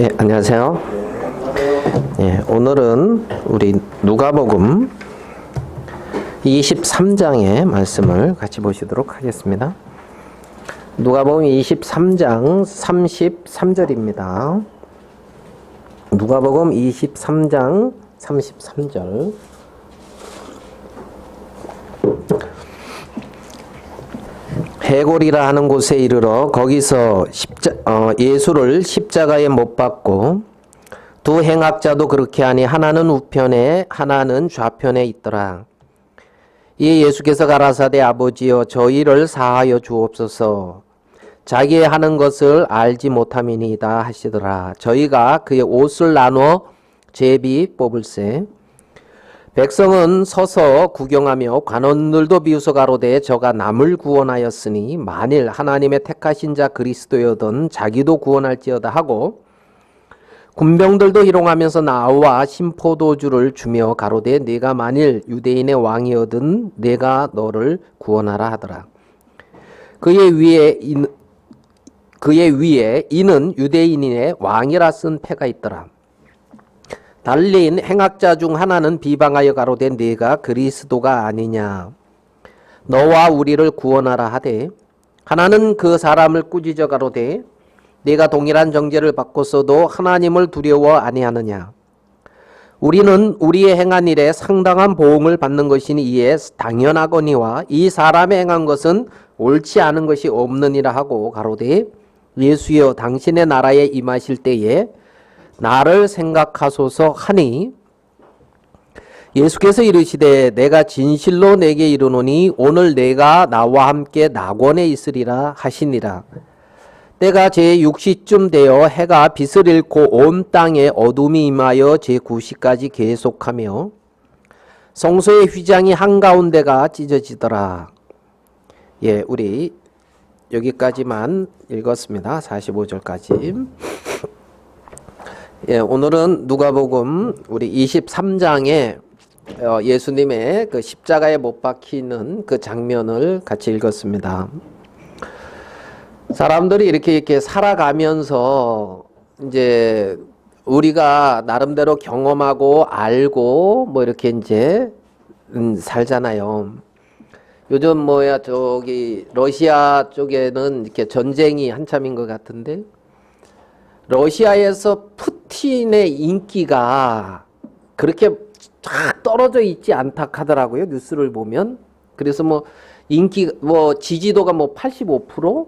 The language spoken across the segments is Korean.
예, 안녕하세요. 예, 오늘은 우리 누가복음 23장의 말씀을 같이 보시도록 하겠습니다. 누가복음 23장 33절입니다. 누가복음 23장 33절. 해골이라 하는 곳에 이르러 거기서 예수를 십자가에 못 박고 두 행악자도 그렇게 하니 하나는 우편에 하나는 좌편에 있더라. 이에 예수께서 가라사대 아버지여 저희를 사하여 주옵소서 자기의 하는 것을 알지 못함이니이다 하시더라. 저희가 그의 옷을 나누어 제비 뽑을세. 백성은 서서 구경하며 관원들도 비웃어 가로되 저가 남을 구원하였으니 만일 하나님의 택하신 자 그리스도여든 자기도 구원할지어다 하고 군병들도 희롱하면서 나와 신포도주를 주며 가로되 네가 만일 유대인의 왕이여든 내가 너를 구원하라 하더라. 그의 위에 이는 유대인의 왕이라 쓴 패가 있더라. 달린 행악자 중 하나는 비방하여 가로되 네가 그리스도가 아니냐 너와 우리를 구원하라 하되 하나는 그 사람을 꾸짖어 가로되 네가 동일한 정죄를 받고서도 하나님을 두려워 아니하느냐 우리는 우리의 행한 일에 상당한 보응을 받는 것이니 이에 당연하거니와 이 사람의 행한 것은 옳지 않은 것이 없느니라 하고 가로되 예수여 당신의 나라에 임하실 때에 나를 생각하소서 하니 예수께서 이르시되 내가 진실로 내게 이르노니 오늘 내가 나와 함께 낙원에 있으리라 하시니라. 때가 제6시쯤 되어 해가 빛을 잃고 온 땅에 어둠이 임하여 제9시까지 계속하며 성소의 휘장이 한가운데가 찢어지더라. 예, 우리 여기까지만 읽었습니다. 45절까지. 예, 오늘은 누가복음 우리 23장에 예수님의 그 십자가에 못 박히는 그 장면을 같이 읽었습니다. 사람들이 이렇게 살아가면서 이제 우리가 나름대로 경험하고 알고 뭐 이렇게 이제 살잖아요. 요즘 저기 러시아 쪽에는 이렇게 전쟁이 한참인 것 같은데 러시아에서 푸틴의 인기가 그렇게 쫙 떨어져 있지 않다 하더라고요. 뉴스를 보면. 그래서 지지도가 85%?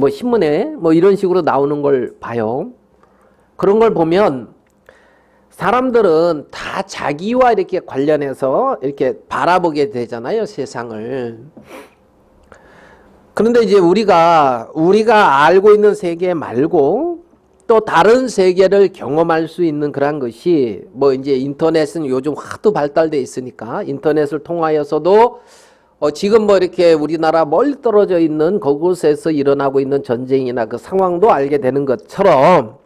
신문에 이런 식으로 나오는 걸 봐요. 그런 걸 보면 사람들은 다 자기와 이렇게 관련해서 이렇게 바라보게 되잖아요. 세상을. 그런데 이제 우리가 알고 있는 세계 말고 또 다른 세계를 경험할 수 있는 그런 것이 이제 인터넷은 요즘 하도 발달돼 있으니까 인터넷을 통하여서도 지금 이렇게 우리나라 멀리 떨어져 있는 그곳에서 일어나고 있는 전쟁이나 그 상황도 알게 되는 것처럼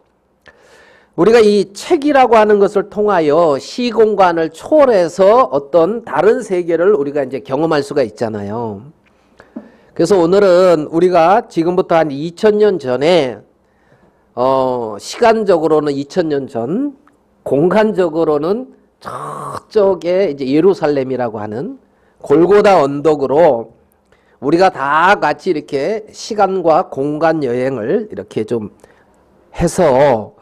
우리가 이 책이라고 하는 것을 통하여 시공간을 초월해서 어떤 다른 세계를 우리가 이제 경험할 수가 있잖아요. 그래서 오늘은 우리가 지금부터 한 2000년 전에 시간적으로는 2000년 전, 공간적으로는 저쪽에 이제 예루살렘이라고 하는 골고다 언덕으로 우리가 다 같이 이렇게 시간과 공간 여행을 이렇게 좀 해서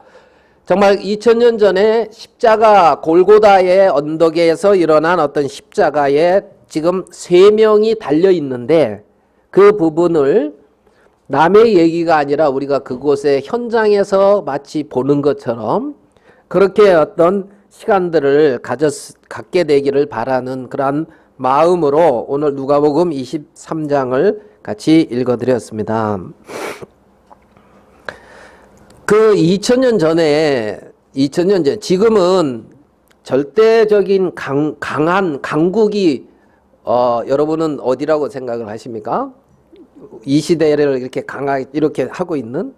정말 2000년 전에 십자가 골고다의 언덕에서 일어난 어떤 십자가에 지금 3명이 달려 있는데 그 부분을 남의 얘기가 아니라 우리가 그곳의 현장에서 마치 보는 것처럼 그렇게 어떤 시간들을 갖게 되기를 바라는 그런 마음으로 오늘 누가복음 23장을 같이 읽어드렸습니다. 그 2000년 전에 지금은 절대적인 강한 강국이 여러분은 어디라고 생각을 하십니까? 이 시대를 이렇게 강하게 이렇게 하고 있는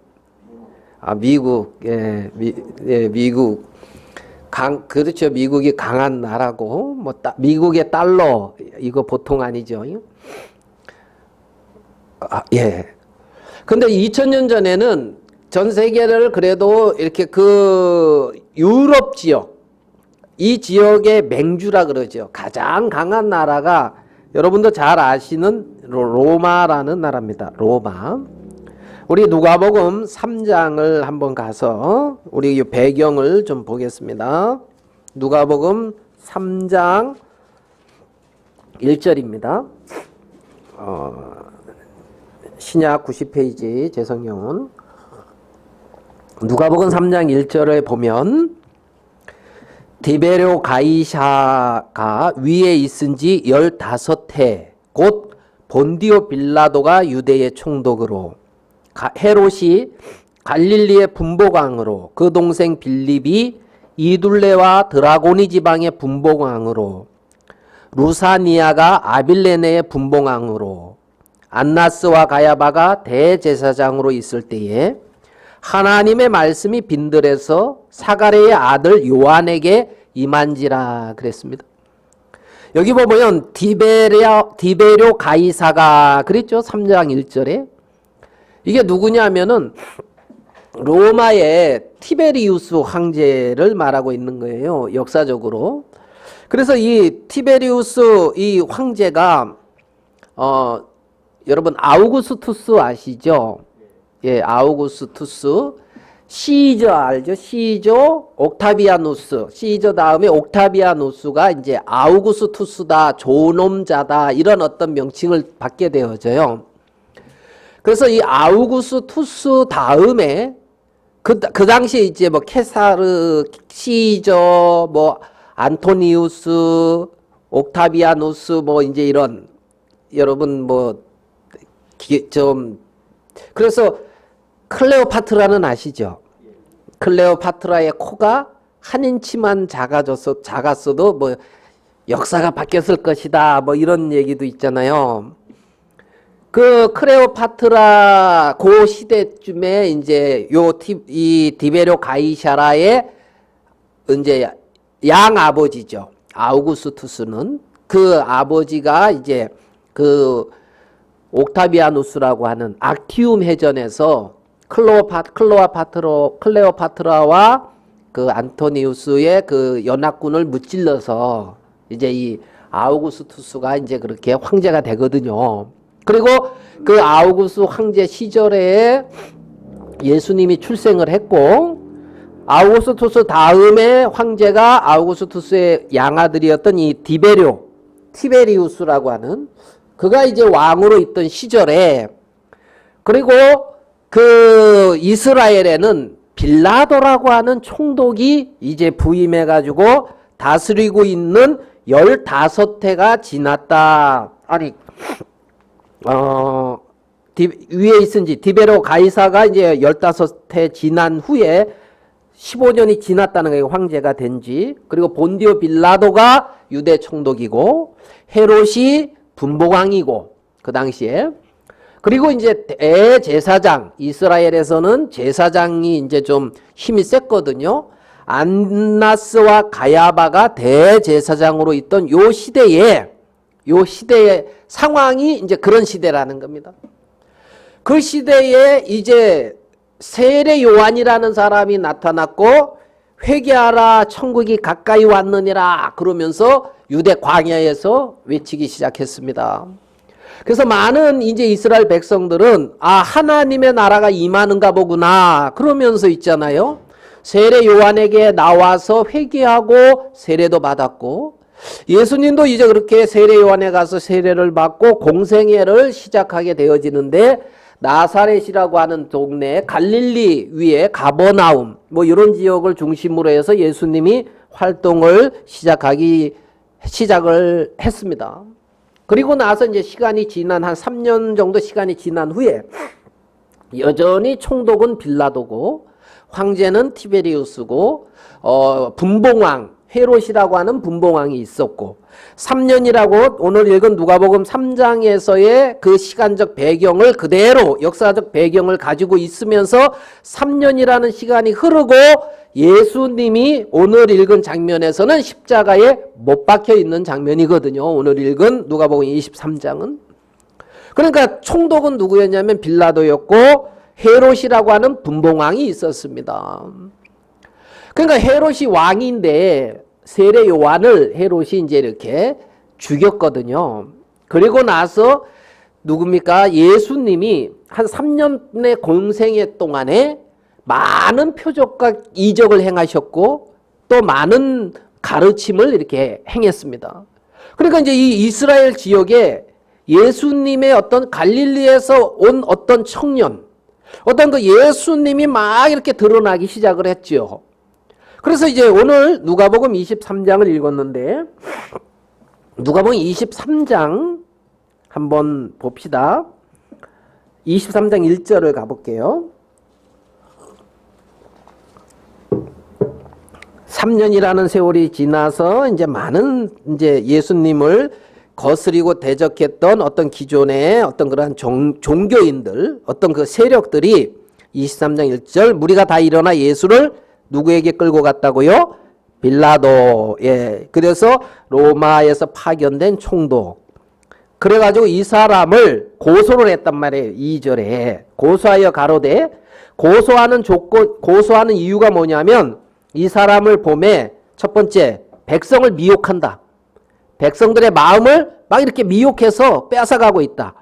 미국. 미국. 그렇죠. 미국이 강한 나라고 미국의 달러 이거 보통 아니죠. 예. 근데 2000년 전에는 전 세계를 그래도 이렇게 그 유럽 지역, 이 지역의 맹주라 그러죠. 가장 강한 나라가 여러분도 잘 아시는 로마라는 나라입니다. 로마. 우리 누가복음 3장을 한번 가서 우리 이 배경을 좀 보겠습니다. 누가복음 3장 1절입니다. 신약 90페이지 재성경은 누가복음 3장 1절에 보면 디베료 가이사가 위에 있은 지 15해 곧 본디오 빌라도가 유대의 총독으로 헤롯이 갈릴리의 분봉왕으로 그 동생 빌립이 이둘레와 드라고니 지방의 분봉왕으로 루사니아가 아빌레네의 분봉왕으로 안나스와 가야바가 대제사장으로 있을 때에 하나님의 말씀이 빈들에서 사가랴의 아들 요한에게 임한지라 그랬습니다. 여기 보면 디베료 가이사가 그랬죠. 3장 1절에. 이게 누구냐면은 로마의 티베리우스 황제를 말하고 있는 거예요. 역사적으로. 그래서 이 티베리우스 이 황제가 여러분 아우구스투스 아시죠? 예, 아우구스투스. 시저 알죠? 시저 옥타비아누스. 시저 다음에 옥타비아누스가 이제 아우구스투스다, 조놈자다 이런 어떤 명칭을 받게 되어져요. 그래서 이 아우구스투스 다음에 그 당시에 이제 뭐 케사르, 시저, 뭐 안토니우스, 옥타비아누스 뭐 이제 이런 여러분 뭐 좀 그래서 클레오파트라는 아시죠? 클레오파트라의 코가 한 인치만 작았어도 뭐 역사가 바뀌었을 것이다 뭐 이런 얘기도 있잖아요. 그 클레오파트라 그 시대쯤에 이제 이 디베료 가이사라의 이제 양 아버지죠. 아우구스투스는 그 아버지가 이제 그 옥타비아누스라고 하는 악티움 해전에서 클레오파트라와 그 안토니우스의 그 연합군을 무찔러서 이제 이 아우구스투스가 이제 그렇게 황제가 되거든요. 그리고 그 아우구스 황제 시절에 예수님이 출생을 했고 아우구스투스 다음에 황제가 아우구스투스의 양아들이었던 이 티베리우스라고 하는 그가 이제 왕으로 있던 시절에 그리고 그 이스라엘에는 빌라도라고 하는 총독이 이제 부임해 가지고 다스리고 있는 15해가 지났다. 아니 위에 있은지 디베로 가이사가 이제 15해 지난 후에 15년이 지났다는 거예요. 황제가 된지. 그리고 본디오 빌라도가 유대 총독이고 헤롯이 분봉왕이고 그 당시에 그리고 이제 대제사장 이스라엘에서는 제사장이 이제 좀 힘이 셌거든요. 안나스와 가야바가 대제사장으로 있던 요 시대의 상황이 이제 그런 시대라는 겁니다. 그 시대에 이제 세례 요한이라는 사람이 나타났고 회개하라 천국이 가까이 왔느니라 그러면서 유대 광야에서 외치기 시작했습니다. 그래서 많은 이제 이스라엘 백성들은 하나님의 나라가 임하는가 보구나 그러면서 있잖아요. 세례 요한에게 나와서 회개하고 세례도 받았고 예수님도 이제 그렇게 세례 요한에 가서 세례를 받고 공생애를 시작하게 되어지는데 나사렛이라고 하는 동네 갈릴리 위에 가버나움 뭐 이런 지역을 중심으로 해서 예수님이 활동을 시작을 했습니다. 그리고 나서 이제 시간이 지난 한 3년 정도 시간이 지난 후에 여전히 총독은 빌라도고 황제는 티베리우스고 분봉왕 헤롯이라고 하는 분봉왕이 있었고 3년이라고 오늘 읽은 누가복음 3장에서의 그 시간적 배경을 그대로 역사적 배경을 가지고 있으면서 3년이라는 시간이 흐르고 예수님이 오늘 읽은 장면에서는 십자가에 못 박혀 있는 장면이거든요. 오늘 읽은 누가복음 23장은. 그러니까 총독은 누구였냐면 빌라도였고 헤롯이라고 하는 분봉왕이 있었습니다. 그러니까 헤롯이 왕인데 세례 요한을 헤롯이 이제 이렇게 죽였거든요. 그리고 나서 누굽니까? 예수님이 한 3년의 공생애 동안에 많은 표적과 이적을 행하셨고 또 많은 가르침을 이렇게 행했습니다. 그러니까 이제 이 이스라엘 지역에 예수님의 어떤 갈릴리에서 온 어떤 청년, 어떤 그 예수님이 막 이렇게 드러나기 시작을 했죠. 그래서 이제 오늘 누가복음 23장을 읽었는데 누가복음 23장 한번 봅시다. 23장 1절을 가볼게요. 3년이라는 세월이 지나서 이제 많은 이제 예수님을 거스리고 대적했던 어떤 기존의 어떤 그러한 종교인들, 어떤 그 세력들이 23장 1절 무리가 다 일어나 예수를 누구에게 끌고 갔다고요? 빌라도에. 그래서 로마에서 파견된 총독. 그래가지고 이 사람을 고소를 했단 말이에요. 2절에 고소하여 가로되, 고소하는 조건, 고소하는 이유가 뭐냐면 이 사람을 보매 첫 번째 백성을 미혹한다. 백성들의 마음을 막 이렇게 미혹해서 뺏어가고 있다.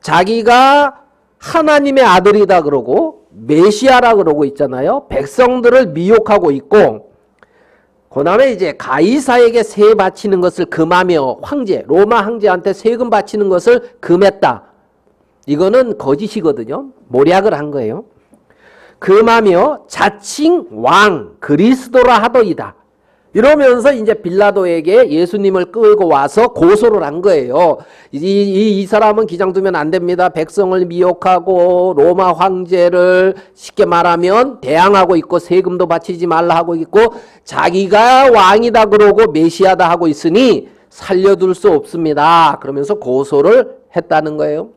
자기가 하나님의 아들이다 그러고 메시아라 그러고 있잖아요. 백성들을 미혹하고 있고, 그 다음에 이제 가이사에게 세 바치는 것을 금하며 황제, 로마 황제한테 세금 바치는 것을 금했다. 이거는 거짓이거든요. 모략을 한 거예요. 금하며 자칭 왕 그리스도라 하더이다. 이러면서 이제 빌라도에게 예수님을 끌고 와서 고소를 한 거예요. 이 사람은 기장 두면 안 됩니다. 백성을 미혹하고 로마 황제를 쉽게 말하면 대항하고 있고 세금도 바치지 말라 하고 있고 자기가 왕이다 그러고 메시아다 하고 있으니 살려둘 수 없습니다. 그러면서 고소를 했다는 거예요.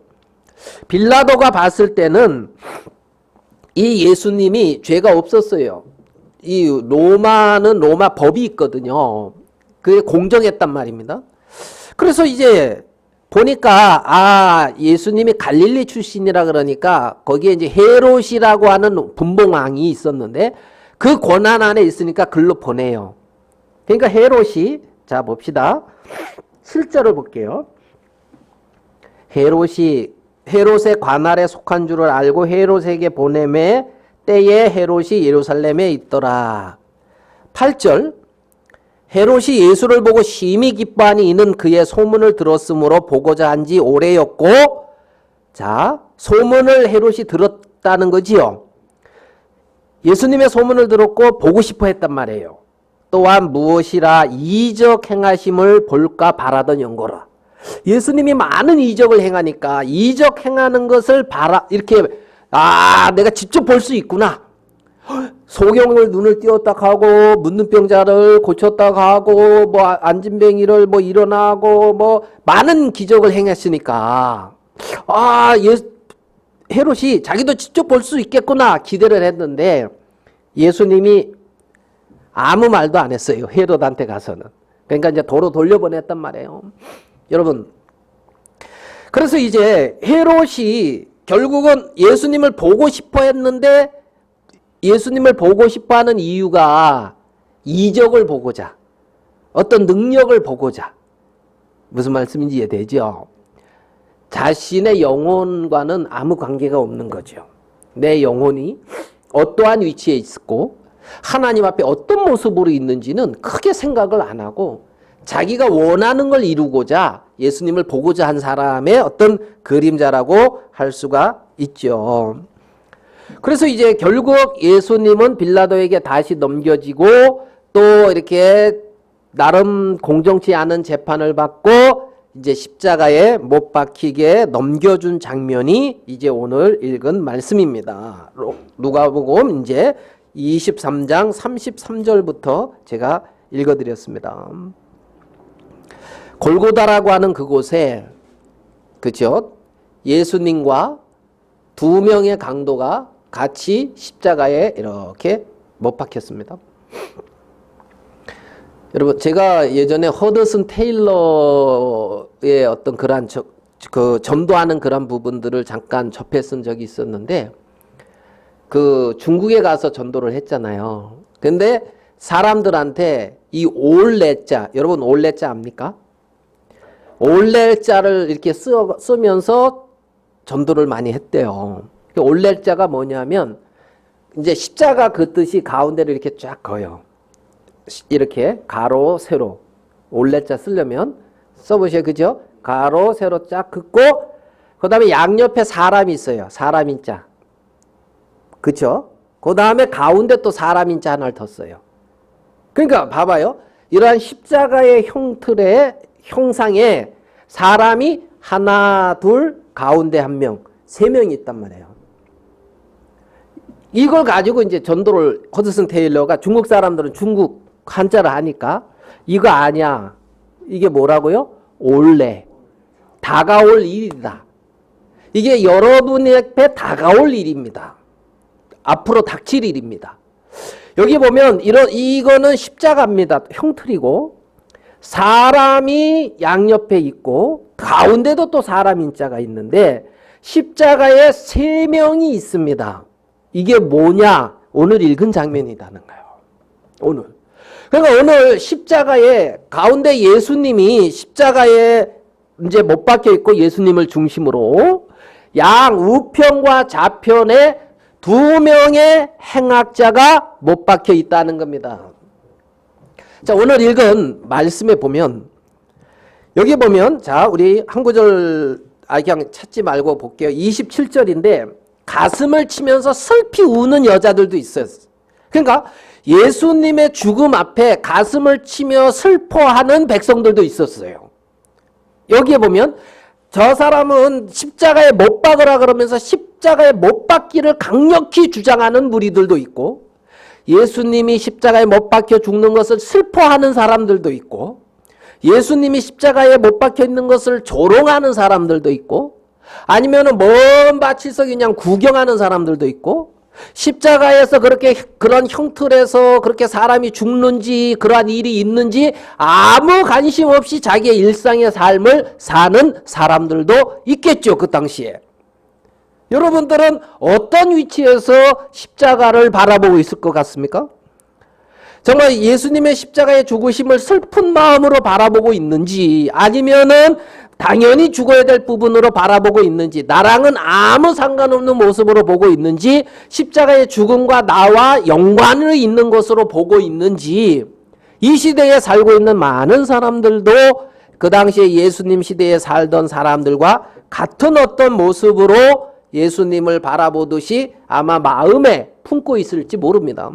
빌라도가 봤을 때는 이 예수님이 죄가 없었어요. 이 로마는 로마 법이 있거든요. 그게 공정했단 말입니다. 그래서 이제 보니까 예수님이 갈릴리 출신이라 그러니까 거기에 이제 헤롯이라고 하는 분봉왕이 있었는데 그 권한 안에 있으니까 글로 보내요. 그러니까 헤롯이, 자 봅시다. 7절을 볼게요. 헤롯의 관할에 속한 줄을 알고 헤롯에게 보내매 때에 헤롯이 예루살렘에 있더라. 8절 헤롯이 예수를 보고 심히 기뻐하니 이는 그의 소문을 들었으므로 보고자 한 지 오래였고, 자 소문을 헤롯이 들었다는 거지요. 예수님의 소문을 들었고 보고 싶어 했단 말이에요. 또한 무엇이라 이적 행하심을 볼까 바라던 연고라. 예수님이 많은 이적을 행하니까 이적 행하는 것을 이렇게 내가 직접 볼 수 있구나. 소경을 눈을 띄었다 하고 문둥병자를 고쳤다 하고 뭐 안진뱅이를 뭐 일어나고 뭐 많은 기적을 행했으니까 헤롯이 자기도 직접 볼 수 있겠구나 기대를 했는데 예수님이 아무 말도 안 했어요. 헤롯한테 가서는. 그러니까 이제 도로 돌려보냈단 말이에요. 여러분, 그래서 이제 헤롯이 결국은 예수님을 보고 싶어 했는데 예수님을 보고 싶어 하는 이유가 이적을 보고자, 어떤 능력을 보고자. 무슨 말씀인지 이해되죠? 자신의 영혼과는 아무 관계가 없는 거죠. 내 영혼이 어떠한 위치에 있고 하나님 앞에 어떤 모습으로 있는지는 크게 생각을 안 하고 자기가 원하는 걸 이루고자 예수님을 보고자 한 사람의 어떤 그림자라고 할 수가 있죠. 그래서 이제 결국 예수님은 빌라도에게 다시 넘겨지고 또 이렇게 나름 공정치 않은 재판을 받고 이제 십자가에 못 박히게 넘겨준 장면이 이제 오늘 읽은 말씀입니다. 누가복음 이제 23장 33절부터 제가 읽어드렸습니다. 골고다라고 하는 그곳에, 그죠? 예수님과 두 명의 강도가 같이 십자가에 이렇게 못 박혔습니다. 여러분, 제가 예전에 허드슨 테일러의 어떤 그러한 전도하는 그런 부분들을 잠깐 접했은 적이 있었는데, 그 중국에 가서 전도를 했잖아요. 근데 사람들한테 이 올레자, 여러분 올레자 압니까? 올레자를 이렇게 쓰면서 전도를 많이 했대요. 올레자가 뭐냐면 이제 십자가 그 뜻이 가운데를 이렇게 쫙 그어요. 이렇게 가로 세로 올레자 쓰려면 써보세요. 그죠? 가로 세로 쫙 긋고 그 다음에 양옆에 사람이 있어요. 사람인자. 그쵸? 그 다음에 가운데 또 사람인자 하나를 더 써요. 그러니까 봐봐요. 이러한 십자가의 형틀의 형상에 사람이 하나, 둘, 가운데 한 명, 세 명이 있단 말이에요. 이걸 가지고 이제 전도를 허드슨 테일러가 중국 사람들은 중국 한자를 하니까 이거 아니야. 이게 뭐라고요? 올레. 다가올 일이다. 이게 여러분에게 다가올 일입니다. 앞으로 닥칠 일입니다. 여기 보면 이거는 십자가입니다. 형틀이고 사람이 양옆에 있고 가운데도 또 사람 인자가 있는데 십자가에 세 명이 있습니다. 이게 뭐냐? 오늘 읽은 장면이라는 거예요. 오늘. 그러니까 오늘 십자가에 가운데 예수님이 십자가에 이제 못 박혀 있고 예수님을 중심으로 양 우편과 좌편에 두 명의 행악자가 못 박혀 있다는 겁니다. 자, 오늘 읽은 말씀에 보면 여기 보면 자, 우리 한 구절 그냥 찾지 말고 볼게요. 27절인데 가슴을 치면서 슬피 우는 여자들도 있어요. 그러니까 예수님의 죽음 앞에 가슴을 치며 슬퍼하는 백성들도 있었어요. 여기에 보면 저 사람은 십자가에 못 박으라 그러면서 십자가에 못 박기를 강력히 주장하는 무리들도 있고 예수님이 십자가에 못 박혀 죽는 것을 슬퍼하는 사람들도 있고 예수님이 십자가에 못 박혀 있는 것을 조롱하는 사람들도 있고 아니면은 먼 밭에서 그냥 구경하는 사람들도 있고 십자가에서 그런 형틀에서 그렇게 사람이 죽는지 그러한 일이 있는지 아무 관심 없이 자기의 일상의 삶을 사는 사람들도 있겠죠. 그 당시에. 여러분들은 어떤 위치에서 십자가를 바라보고 있을 것 같습니까? 정말 예수님의 십자가의 죽으심을 슬픈 마음으로 바라보고 있는지 아니면은 당연히 죽어야 될 부분으로 바라보고 있는지 나랑은 아무 상관없는 모습으로 보고 있는지 십자가의 죽음과 나와 연관이 있는 것으로 보고 있는지 이 시대에 살고 있는 많은 사람들도 그 당시에 예수님 시대에 살던 사람들과 같은 어떤 모습으로 예수님을 바라보듯이 아마 마음에 품고 있을지 모릅니다.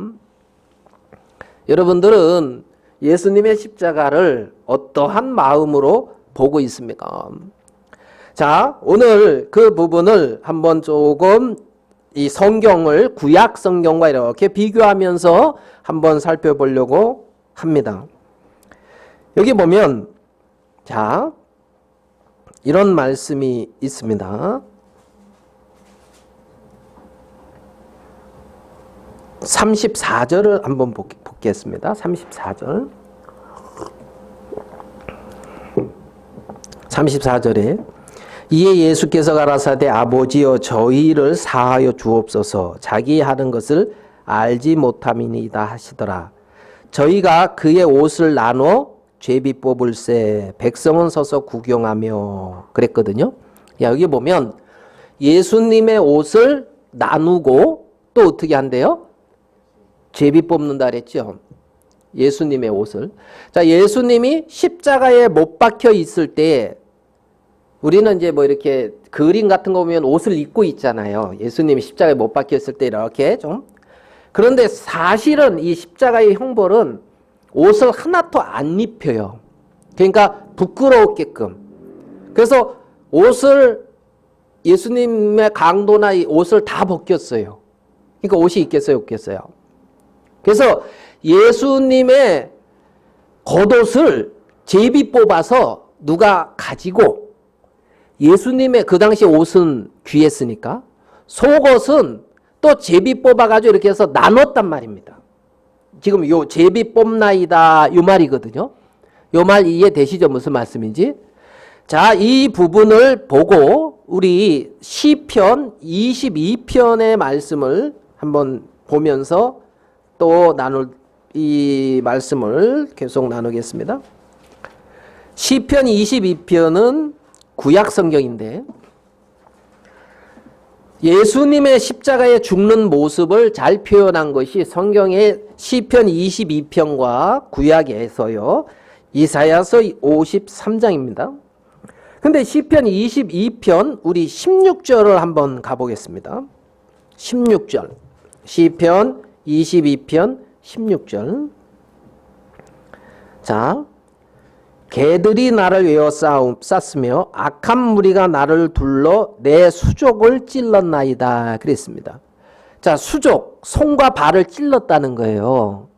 여러분들은 예수님의 십자가를 어떠한 마음으로 보고 있습니까? 자, 오늘 그 부분을 한번 조금 이 성경을 구약 성경과 이렇게 비교하면서 한번 살펴보려고 합니다. 여기 보면 자, 이런 말씀이 있습니다. 34절을 한번 보겠습니다. 34절. 34절에 이에 예수께서 가라사대 아버지여 저희를 사하여 주옵소서 자기 하는 것을 알지 못함이니이다 하시더라. 저희가 그의 옷을 나눠 죄비 뽑을세 백성은 서서 구경하며 그랬거든요. 여기 보면 예수님의 옷을 나누고 또 어떻게 한대요? 죄비 뽑는다 그랬죠. 예수님의 옷을. 자, 예수님이 십자가에 못 박혀 있을 때 우리는 이제 뭐 이렇게 그림 같은 거 보면 옷을 입고 있잖아요. 예수님이 십자가에 못 박혀 있을 때 이렇게 좀. 그런데 사실은 이 십자가의 형벌은 옷을 하나도 안 입혀요. 그러니까 부끄러웠게끔. 그래서 옷을 예수님의 강도나 이 옷을 다 벗겼어요. 그러니까 옷이 있겠어요, 없겠어요? 그래서 예수님의 겉옷을 제비 뽑아서 누가 가지고 예수님의 그 당시 옷은 귀했으니까 속옷은 또 제비 뽑아가지고 이렇게 해서 나눴단 말입니다. 지금 요 제비 뽑나이다 요 말이거든요. 요 말 이해되시죠? 무슨 말씀인지? 자, 이 부분을 보고 우리 시편 22편의 말씀을 한번 보면서 또 나눌 이 말씀을 계속 나누겠습니다. 시편 22편은 구약 성경인데 예수님의 십자가에 죽는 모습을 잘 표현한 것이 성경의 시편 22편과 구약에서요. 이사야서 53장입니다. 근데 시편 22편 우리 16절을 한번 가보겠습니다. 16절. 시편 22편 16절. 자, 개들이 나를 에워쌌으며 악한 무리가 나를 둘러 내 수족을 찔렀나이다. 그랬습니다. 자, 수족, 손과 발을 찔렀다는 거예요.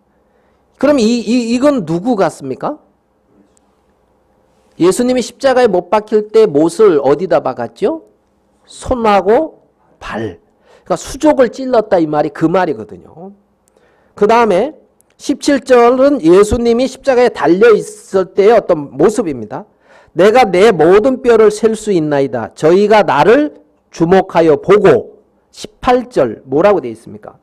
그럼 이건 누구 같습니까? 예수님이 십자가에 못 박힐 때 못을 어디다 박았죠? 손하고 발. 그러니까 수족을 찔렀다 이 말이 그 말이거든요. 그 다음에 17절은 예수님이 십자가에 달려 있을 때의 어떤 모습입니다. 내가 내 모든 뼈를 셀 수 있나이다. 저희가 나를 주목하여 보고. 18절 뭐라고 되어 있습니까?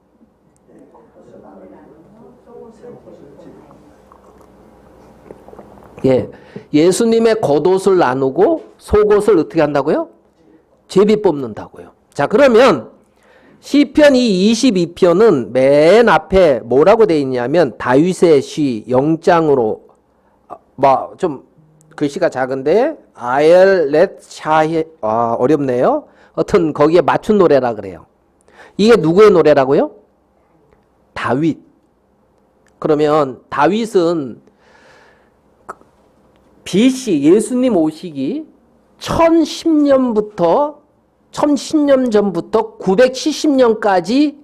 예, 예수님의 겉옷을 나누고 속옷을 어떻게 한다고요? 제비 뽑는다고요. 자, 그러면 시편 이 22편은 맨 앞에 뭐라고 되어 있냐면 다윗의 시 영장으로 좀 글씨가 작은데 아엘렛 샤히 어렵네요. 어떤 거기에 맞춘 노래라 그래요. 이게 누구의 노래라고요? 다윗. 그러면 다윗은 BC 예수님 오시기 1010년 전부터 970년까지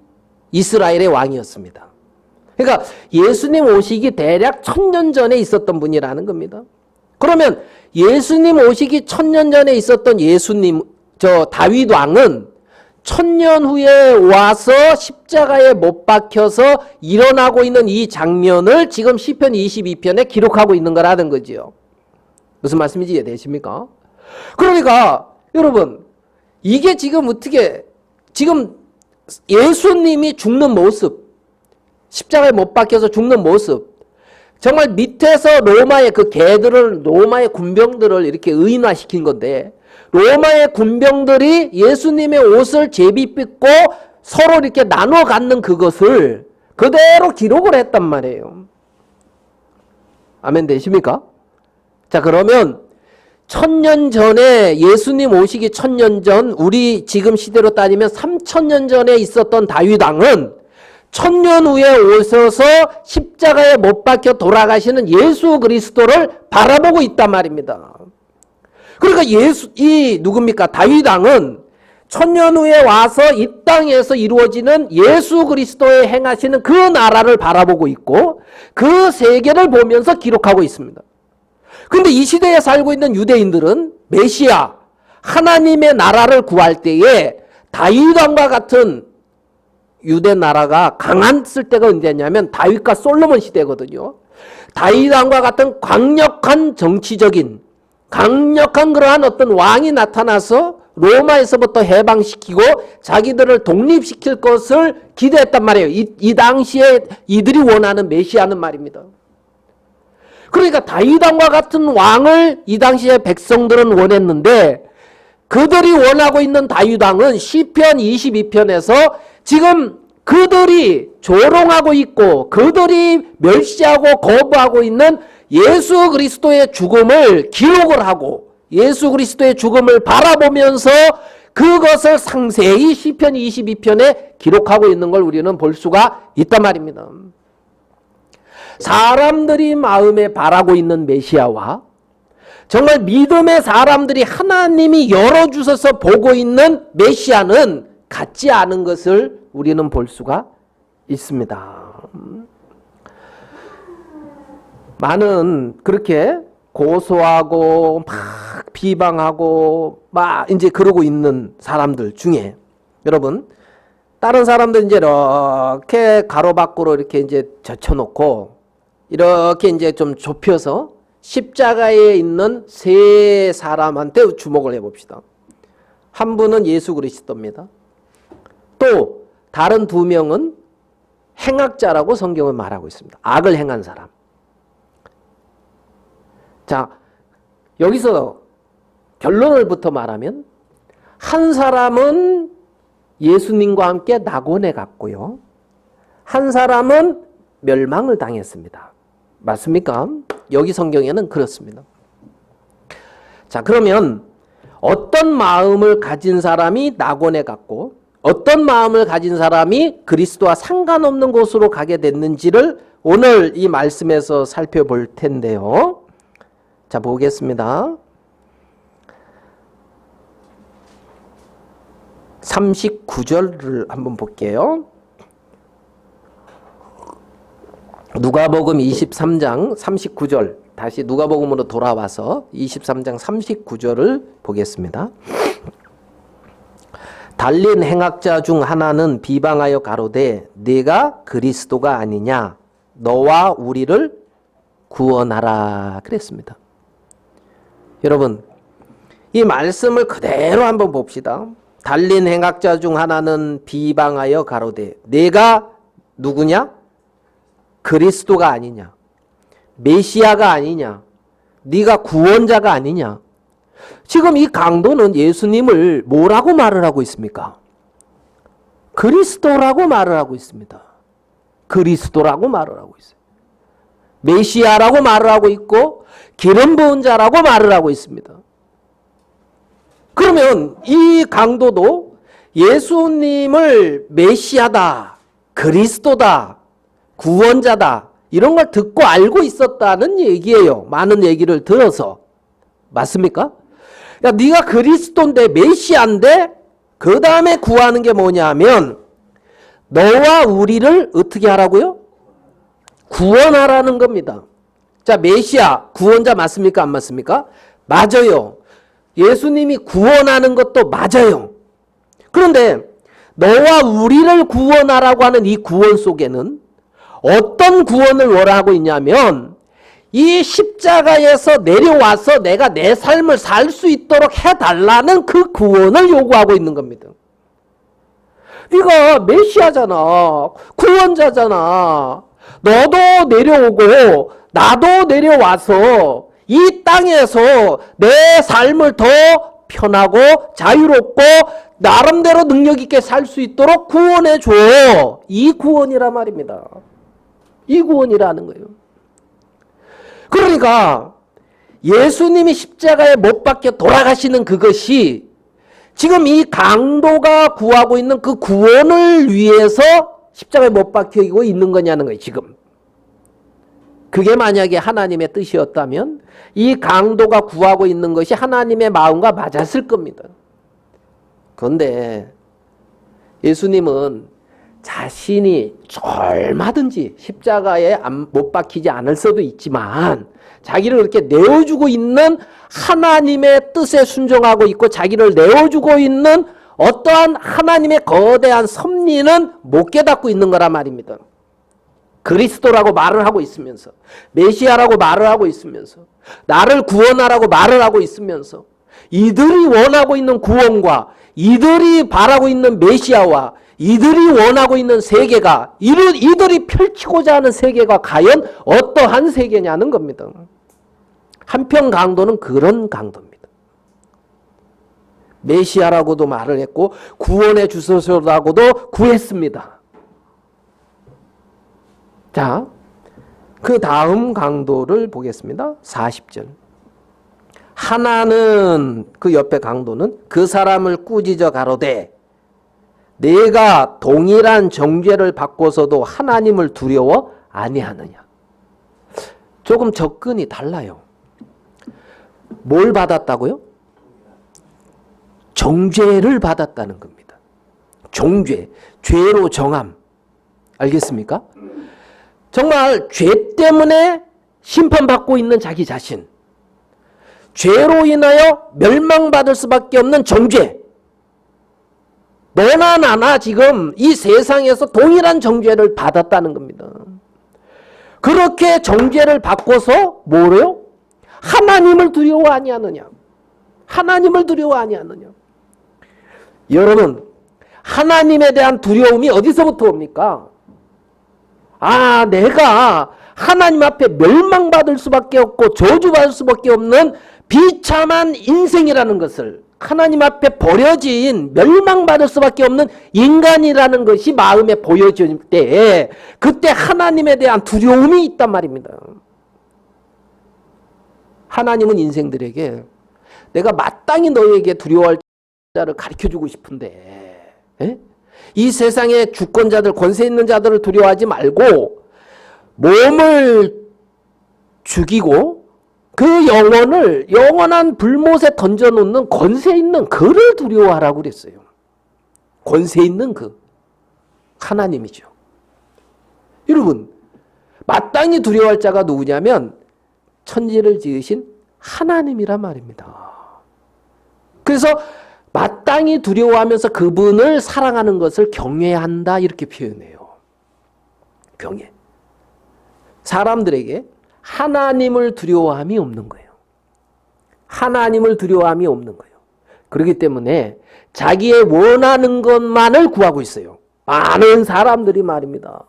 이스라엘의 왕이었습니다. 그러니까 예수님 오시기 대략 1000년 전에 있었던 분이라는 겁니다. 그러면 예수님 오시기 1000년 전에 있었던 다윗 왕은 1000년 후에 와서 십자가에 못 박혀서 일어나고 있는 이 장면을 지금 시편 22편에 기록하고 있는 거라는 거지요. 무슨 말씀인지 이해되십니까? 그러니까 여러분 이게 지금 지금 예수님이 죽는 모습, 십자가에 못 박혀서 죽는 모습, 정말 밑에서 로마의 로마의 군병들을 이렇게 의인화시킨 건데 로마의 군병들이 예수님의 옷을 제비뽑고 서로 이렇게 나눠 갖는 그것을 그대로 기록을 했단 말이에요. 아멘 되십니까? 자, 그러면 1000년 전에 예수님 오시기 1000년 전 우리 지금 시대로 따지면 3000년 전에 있었던 다윗 왕은 1000년 후에 오셔서 십자가에 못 박혀 돌아가시는 예수 그리스도를 바라보고 있단 말입니다. 그러니까 누굽니까? 다윗 왕은 1000년 후에 와서 이 땅에서 이루어지는 예수 그리스도의 행하시는 그 나라를 바라보고 있고 그 세계를 보면서 기록하고 있습니다. 근데 이 시대에 살고 있는 유대인들은 메시아, 하나님의 나라를 구할 때에 다윗 왕과 같은 유대 나라가 강했을 때가 언제냐면 다윗과 솔로몬 시대거든요. 다윗 왕과 같은 강력한 정치적인, 강력한 그러한 어떤 왕이 나타나서 로마에서부터 해방시키고 자기들을 독립시킬 것을 기대했단 말이에요. 이 당시에 이들이 원하는 메시아는 말입니다. 그러니까 다윗 왕과 같은 왕을 이 당시에 백성들은 원했는데 그들이 원하고 있는 다윗 왕은 시편 22편에서 지금 그들이 조롱하고 있고 그들이 멸시하고 거부하고 있는 예수 그리스도의 죽음을 기록을 하고 예수 그리스도의 죽음을 바라보면서 그것을 상세히 시편 22편에 기록하고 있는 걸 우리는 볼 수가 있단 말입니다. 사람들이 마음에 바라고 있는 메시아와 정말 믿음의 사람들이 하나님이 열어주셔서 보고 있는 메시아는 같지 않은 것을 우리는 볼 수가 있습니다. 많은 그렇게 고소하고 막 비방하고 막 이제 그러고 있는 사람들 중에 여러분 다른 사람들 이제 이렇게 가로밖으로 이렇게 이제 젖혀놓고 이렇게 이제 좀 좁혀서 십자가에 있는 세 사람한테 주목을 해봅시다. 한 분은 예수 그리스도입니다. 또 다른 두 명은 행악자라고 성경은 말하고 있습니다. 악을 행한 사람. 자, 여기서 결론을부터 말하면 한 사람은 예수님과 함께 낙원에 갔고요. 한 사람은 멸망을 당했습니다. 맞습니까? 여기 성경에는 그렇습니다. 자, 그러면 어떤 마음을 가진 사람이 낙원에 갔고 어떤 마음을 가진 사람이 그리스도와 상관없는 곳으로 가게 됐는지를 오늘 이 말씀에서 살펴볼 텐데요. 자, 보겠습니다. 39절을 한번 볼게요. 누가복음 23장 39절, 다시 누가복음으로 돌아와서 23장 39절을 보겠습니다. 달린 행악자 중 하나는 비방하여 가로되 네가 그리스도가 아니냐 너와 우리를 구원하라 그랬습니다. 여러분, 이 말씀을 그대로 한번 봅시다. 달린 행악자 중 하나는 비방하여 가로되 네가 누구냐? 그리스도가 아니냐? 메시아가 아니냐? 네가 구원자가 아니냐? 지금 이 강도는 예수님을 뭐라고 말을 하고 있습니까? 그리스도라고 말을 하고 있습니다. 그리스도라고 말을 하고 있어요. 메시아라고 말을 하고 있고 기름 부은 자라고 말을 하고 있습니다. 그러면 이 강도도 예수님을 메시아다, 그리스도다, 구원자다 이런 걸 듣고 알고 있었다는 얘기예요. 많은 얘기를 들어서. 맞습니까? 야, 네가 그리스도인데 메시아인데 그 다음에 구하는 게 뭐냐면 너와 우리를 어떻게 하라고요? 구원하라는 겁니다. 자, 메시아, 구원자 맞습니까? 안 맞습니까? 맞아요. 예수님이 구원하는 것도 맞아요. 그런데 너와 우리를 구원하라고 하는 이 구원 속에는 어떤 구원을 원하고 있냐면 이 십자가에서 내려와서 내가 내 삶을 살 수 있도록 해달라는 그 구원을 요구하고 있는 겁니다. 네가 메시아잖아. 구원자잖아. 너도 내려오고 나도 내려와서 이 땅에서 내 삶을 더 편하고 자유롭고 나름대로 능력 있게 살 수 있도록 구원해 줘. 이 구원이라 말입니다. 이 구원이라는 거예요. 그러니까 예수님이 십자가에 못 박혀 돌아가시는 그것이 지금 이 강도가 구하고 있는 그 구원을 위해서 십자가에 못 박히고 있는 거냐는 거예요. 지금. 그게 만약에 하나님의 뜻이었다면 이 강도가 구하고 있는 것이 하나님의 마음과 맞았을 겁니다. 그런데 예수님은 자신이 얼마든지 십자가에 못 박히지 않을 수도 있지만 자기를 그렇게 내어주고 있는 하나님의 뜻에 순종하고 있고 자기를 내어주고 있는 어떠한 하나님의 거대한 섭리는 못 깨닫고 있는 거란 말입니다. 그리스도라고 말을 하고 있으면서 메시아라고 말을 하고 있으면서 나를 구원하라고 말을 하고 있으면서 이들이 원하고 있는 구원과 이들이 바라고 있는 메시아와 이들이 원하고 있는 세계가 이들이 펼치고자 하는 세계가 과연 어떠한 세계냐는 겁니다. 한편 강도는 그런 강도입니다. 메시아라고도 말을 했고 구원해 주소서라고도 구했습니다. 자, 그 다음 강도를 보겠습니다. 40절. 하나는 그 옆에 강도는 그 사람을 꾸짖어 가로되 내가 동일한 정죄를 받고서도 하나님을 두려워 아니하느냐. 조금 접근이 달라요. 뭘 받았다고요? 정죄를 받았다는 겁니다. 정죄, 죄로 정함. 알겠습니까? 정말 죄 때문에 심판받고 있는 자기 자신, 죄로 인하여 멸망받을 수밖에 없는 정죄. 너나 나나 지금 이 세상에서 동일한 정죄를 받았다는 겁니다. 그렇게 정죄를 받고서 뭐래요? 하나님을 두려워 아니하느냐. 하나님을 두려워 아니하느냐. 여러분, 하나님에 대한 두려움이 어디서부터 옵니까? 아, 내가 하나님 앞에 멸망받을 수밖에 없고 저주받을 수밖에 없는 비참한 인생이라는 것을, 하나님 앞에 버려진 멸망받을 수밖에 없는 인간이라는 것이 마음에 보여질 때, 그때 하나님에 대한 두려움이 있단 말입니다. 하나님은 인생들에게 내가 마땅히 너에게 두려워할 자를 가르쳐주고 싶은데, 이 세상의 주권자들, 권세 있는 자들을 두려워하지 말고 몸을 죽이고 그 영혼을 영원한 불못에 던져놓는 권세 있는 그를 두려워하라고 그랬어요. 권세 있는 그 하나님이죠. 여러분, 마땅히 두려워할 자가 누구냐면 천지를 지으신 하나님이란 말입니다. 그래서 마땅히 두려워하면서 그분을 사랑하는 것을 경외한다, 이렇게 표현해요. 경외. 사람들에게 하나님을 두려워함이 없는 거예요. 하나님을 두려워함이 없는 거예요. 그렇기 때문에 자기의 원하는 것만을 구하고 있어요. 많은 사람들이 말입니다.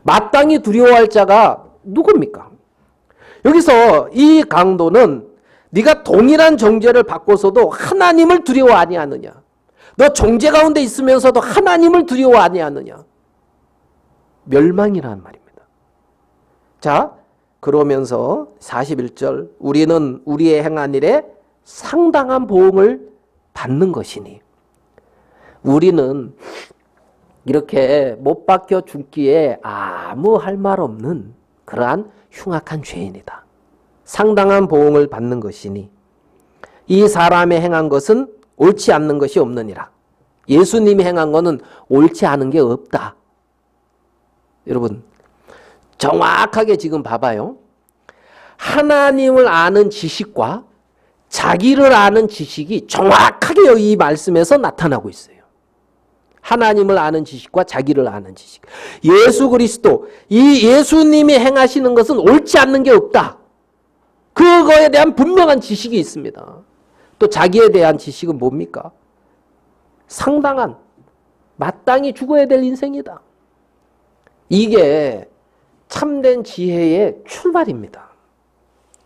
마땅히 두려워할 자가 누굽니까? 여기서 이 강도는 네가 동일한 정죄를 받고서도 하나님을 두려워 아니하느냐? 너 정죄 가운데 있으면서도 하나님을 두려워 아니하느냐? 멸망이라는 말입니다. 자, 그러면서 41절, 우리는 우리의 행한 일에 상당한 보응을 받는 것이니, 우리는 이렇게 못 박혀 죽기에 아무 할 말 없는 그러한 흉악한 죄인이다. 상당한 보응을 받는 것이니 이 사람의 행한 것은 옳지 않는 것이 없느니라. 예수님이 행한 것은 옳지 않은 게 없다. 여러분, 정확하게 지금 봐봐요. 하나님을 아는 지식과 자기를 아는 지식이 정확하게 이 말씀에서 나타나고 있어요. 하나님을 아는 지식과 자기를 아는 지식. 예수 그리스도, 이 예수님이 행하시는 것은 옳지 않는 게 없다. 그거에 대한 분명한 지식이 있습니다. 또 자기에 대한 지식은 뭡니까? 상당한, 마땅히 죽어야 될 인생이다. 이게 참된 지혜의 출발입니다.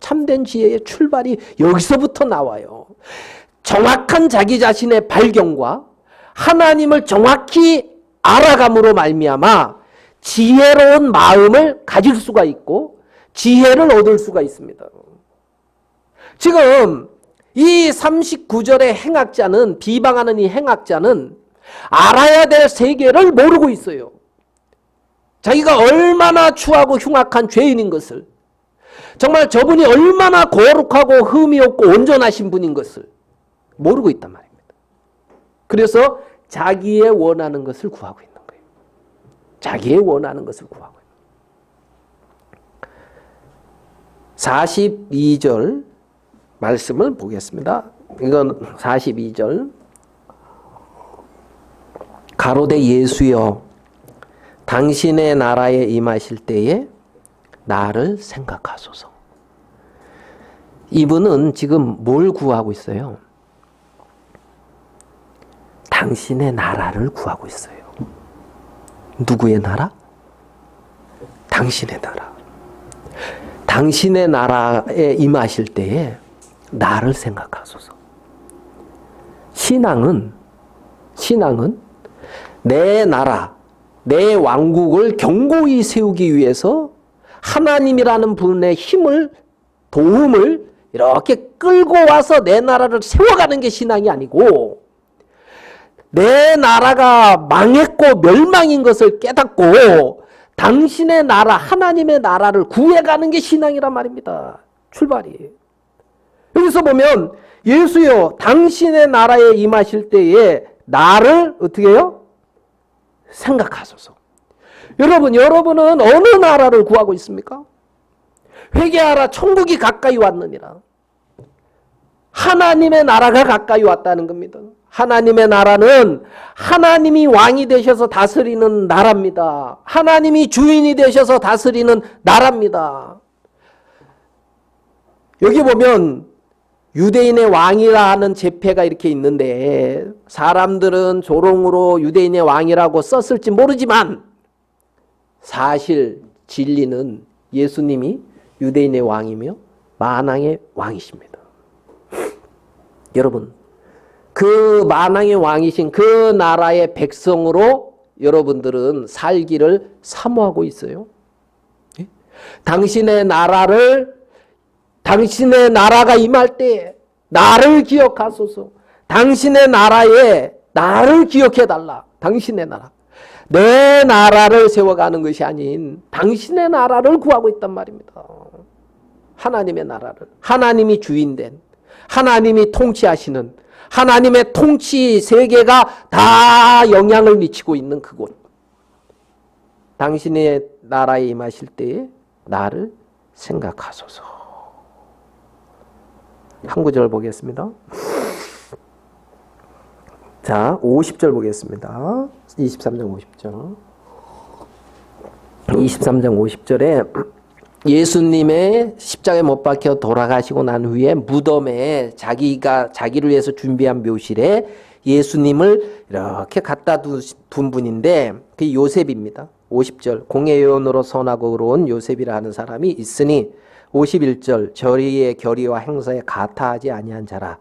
참된 지혜의 출발이 여기서부터 나와요. 정확한 자기 자신의 발견과 하나님을 정확히 알아감으로 말미암아 지혜로운 마음을 가질 수가 있고 지혜를 얻을 수가 있습니다. 지금 이 39절의 행악자는, 비방하는 이 행악자는 알아야 될 세계를 모르고 있어요. 자기가 얼마나 추하고 흉악한 죄인인 것을, 정말 저분이 얼마나 거룩하고 흠이 없고 온전하신 분인 것을 모르고 있단 말입니다. 그래서 자기의 원하는 것을 구하고 있는 거예요. 자기의 원하는 것을 구하고 있는 거예요. 42절 말씀을 보겠습니다. 이건 42절. 가로되 예수여, 당신의 나라에 임하실 때에 나를 생각하소서. 이분은 지금 뭘 구하고 있어요? 당신의 나라를 구하고 있어요. 누구의 나라? 당신의 나라. 당신의 나라에 임하실 때에 나를 생각하소서. 신앙은 내 나라, 내 왕국을 견고히 세우기 위해서 하나님이라는 분의 힘을, 도움을 이렇게 끌고 와서 내 나라를 세워가는 게 신앙이 아니고, 내 나라가 망했고 멸망인 것을 깨닫고 당신의 나라, 하나님의 나라를 구해가는 게 신앙이란 말입니다. 출발이. 여기서 보면 예수여, 당신의 나라에 임하실 때에 나를 어떻게 해요? 생각하소서. 여러분은 어느 나라를 구하고 있습니까? 회개하라, 천국이 가까이 왔느니라. 하나님의 나라가 가까이 왔다는 겁니다. 하나님의 나라는 하나님이 왕이 되셔서 다스리는 나라입니다. 하나님이 주인이 되셔서 다스리는 나라입니다. 여기 보면 유대인의 왕이라는 제패가 이렇게 있는데 사람들은 조롱으로 유대인의 왕이라고 썼을지 모르지만 사실 진리는 예수님이 유대인의 왕이며 만왕의 왕이십니다. 여러분, 그 만왕의 왕이신 그 나라의 백성으로 여러분들은 살기를 사모하고 있어요. 당신의 나라가 임할 때에 나를 기억하소서. 당신의 나라에 나를 기억해달라. 당신의 나라. 내 나라를 세워가는 것이 아닌 당신의 나라를 구하고 있단 말입니다. 하나님의 나라를. 하나님이 주인된, 하나님이 통치하시는, 하나님의 통치 세계가 다 영향을 미치고 있는 그곳. 당신의 나라에 임하실 때에 나를 생각하소서. 한 구절 보겠습니다. 자, 50절 보겠습니다. 23장 50절. 23장 50절에 예수님의 십자가에 못 박혀 돌아가시고 난 후에 무덤에 자기를 위해서 준비한 묘실에 예수님을 이렇게 갖다 둔 분인데 그게 요셉입니다. 50절 공의 요원으로 선하고 의로운 요셉이라 하는 사람이 있으니 51절 저리의 결의와 행사에 가타하지 아니한 자라.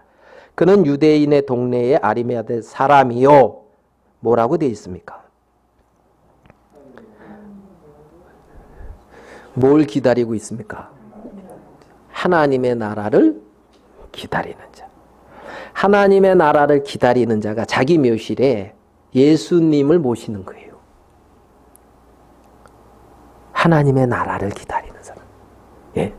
그는 유대인의 동네의 아리마대 사람이요. 뭐라고 되어 있습니까? 뭘 기다리고 있습니까? 하나님의 나라를 기다리는 자. 하나님의 나라를 기다리는 자가 자기 묘실에 예수님을 모시는 거예요. 하나님의 나라를 기다리는 사람. 예.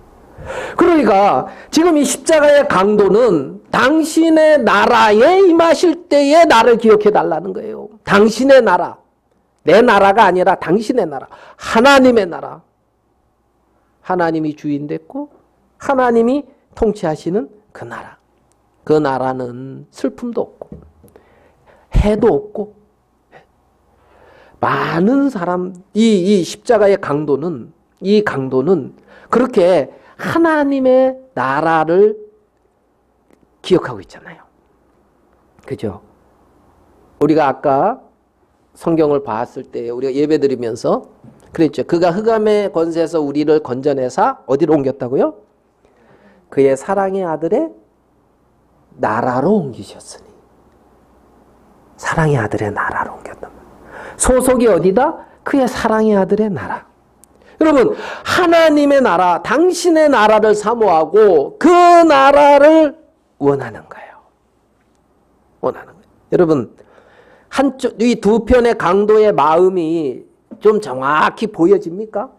그러니까 지금 이 십자가의 강도는 당신의 나라에 임하실 때에 나를 기억해 달라는 거예요. 당신의 나라. 내 나라가 아니라 당신의 나라. 하나님의 나라. 하나님이 주인 됐고 하나님이 통치하시는 그 나라. 그 나라는 슬픔도 없고 해도 없고 많은 사람 이 십자가의 강도는 그렇게 하나님의 나라를 기억하고 있잖아요. 그죠? 우리가 아까 성경을 봤을 때 우리가 예배드리면서 그랬죠. 그가 흑암의 권세에서 우리를 건져내사 어디로 옮겼다고요? 그의 사랑의 아들의 나라로 옮기셨으니. 사랑의 아들의 나라로 옮겼단 말이에요. 소속이 어디다? 그의 사랑의 아들의 나라. 여러분, 하나님의 나라, 당신의 나라를 사모하고 그 나라를 원하는 거예요. 원하는 거예요. 여러분, 이 두 편의 강도의 마음이 좀 정확히 보여집니까?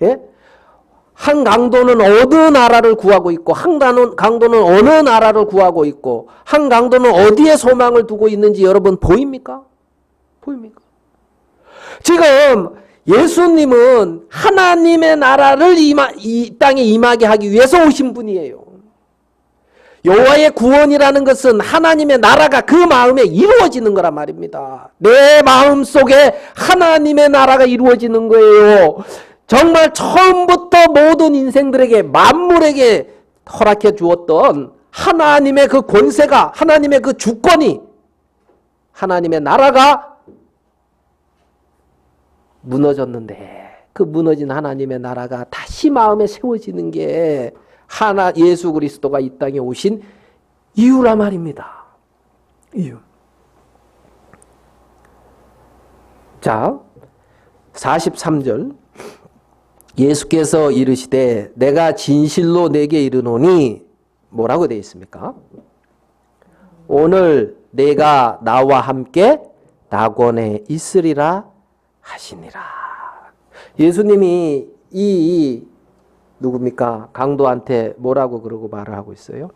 예? 한 강도는 어느 나라를 구하고 있고 한 강도는 어느 나라를 구하고 있고 한 강도는 어디에 소망을 두고 있는지 여러분 보입니까? 보입니까? 지금 예수님은 하나님의 나라를 이 땅에 임하게 하기 위해서 오신 분이에요. 여호와의 구원이라는 것은 하나님의 나라가 그 마음에 이루어지는 거란 말입니다. 내 마음속에 하나님의 나라가 이루어지는 거예요. 정말 처음부터 모든 인생들에게 만물에게 허락해 주었던 하나님의 그 권세가 하나님의 그 주권이 하나님의 나라가 무너졌는데 그 무너진 하나님의 나라가 다시 마음에 세워지는 게 예수 그리스도가 이 땅에 오신 이유란 말입니다. 이유. 자, 43절 예수께서 이르시되 내가 진실로 내게 이르노니 뭐라고 되어 있습니까? 오늘 내가 나와 함께 낙원에 있으리라 하시니라. 예수님이 이 누굽니까? 강도한테 뭐라고 그러고 말을 하고 있어요?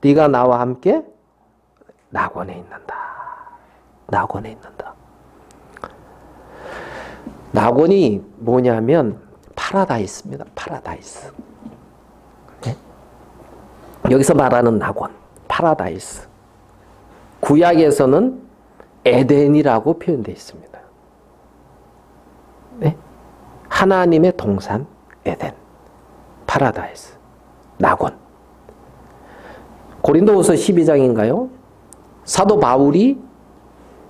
네가 나와 함께 낙원에 있는다. 낙원에 있는다. 낙원이 뭐냐면 파라다이스입니다. 파라다이스. 네? 여기서 말하는 낙원, 파라다이스. 구약에서는 에덴이라고 표현되어 있습니다. 네? 하나님의 동산 에덴, 파라다이스, 낙원. 고린도후서 12장인가요? 사도 바울이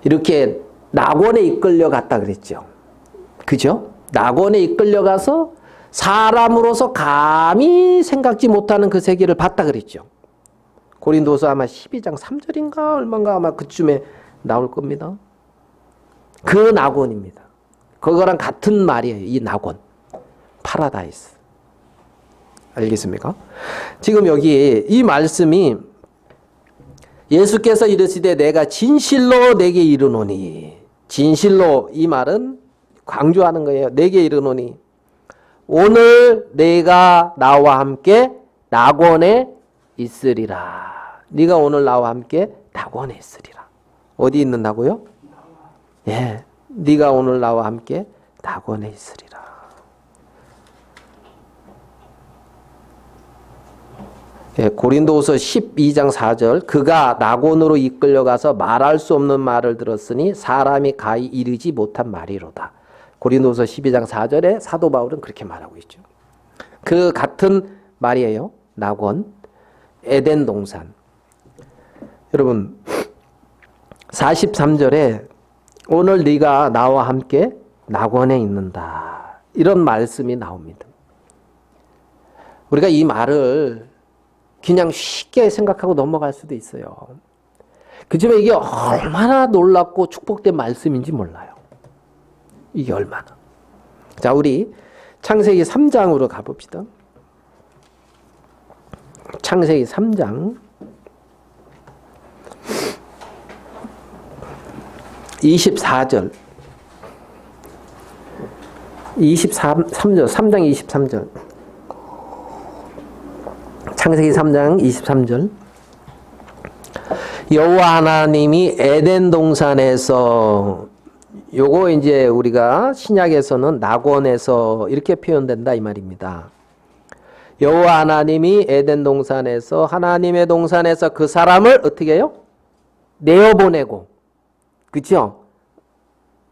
이렇게 낙원에 이끌려 갔다 그랬죠. 그죠? 낙원에 이끌려 가서 사람으로서 감히 생각지 못하는 그 세계를 봤다 그랬죠. 고린도서 아마 12장 3절인가 얼마인가 아마 그쯤에 나올 겁니다. 그 낙원입니다. 그거랑 같은 말이에요. 이 낙원. 파라다이스. 알겠습니까? 지금 여기 이 말씀이 예수께서 이르시되 내가 진실로 내게 이르노니, 진실로 이 말은 강조하는 거예요. 내게 이르노니 오늘 내가 나와 함께 낙원에 있으리라. 네가 오늘 나와 함께 낙원에 있으리라. 어디 있는다고요? 예, 네가 오늘 나와 함께 낙원에 있으리라. 예, 고린도후서 12장 4절 그가 낙원으로 이끌려가서 말할 수 없는 말을 들었으니 사람이 가히 이르지 못한 말이로다. 고린도후서 12장 4절에 사도 바울은 그렇게 말하고 있죠. 그 같은 말이에요. 낙원, 에덴 동산. 여러분 43절에 오늘 네가 나와 함께 낙원에 있는다. 이런 말씀이 나옵니다. 우리가 이 말을 그냥 쉽게 생각하고 넘어갈 수도 있어요. 그지만 이게 얼마나 놀랍고 축복된 말씀인지 몰라요. 이게 얼마나. 자, 우리 창세기 3장으로 가봅시다. 창세기 3장 24절 23절 3장 23절 창세기 3장 23절 여호와 하나님이 에덴 동산에서 요거 이제 우리가 신약에서는 낙원에서 이렇게 표현된다 이 말입니다. 여호와 하나님이 에덴 동산에서 하나님의 동산에서 그 사람을 어떻게 해요? 내어보내고 그렇죠?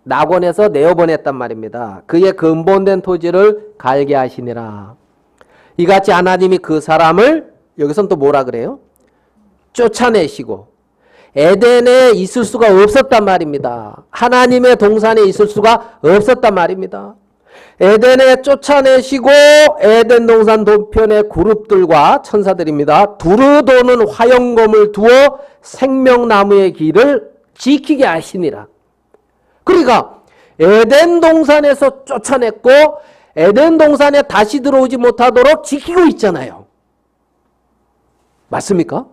낙원에서 내어보냈단 말입니다. 그의 근본된 토지를 갈게 하시니라. 이같이 하나님이 그 사람을 여기선 또 뭐라 그래요? 쫓아내시고 에덴에 있을 수가 없었단 말입니다. 하나님의 동산에 있을 수가 없었단 말입니다. 에덴에 쫓아내시고 에덴 동산 동편의 그룹들과 천사들입니다. 두루 도는 화영검을 두어 생명나무의 길을 지키게 하시니라. 그러니까 에덴 동산에서 쫓아냈고 에덴 동산에 다시 들어오지 못하도록 지키고 있잖아요. 맞습니까?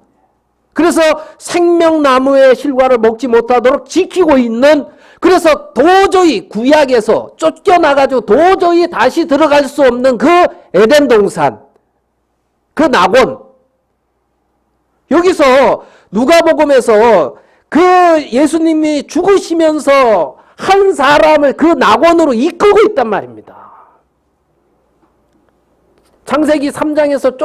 그래서 생명나무의 실과를 먹지 못하도록 지키고 있는, 그래서 도저히 구약에서 쫓겨나가지고 도저히 다시 들어갈 수 없는 그 에덴 동산, 그 낙원. 여기서 누가복음에서 그 예수님이 죽으시면서 한 사람을 그 낙원으로 이끌고 있단 말입니다. 창세기 3장에서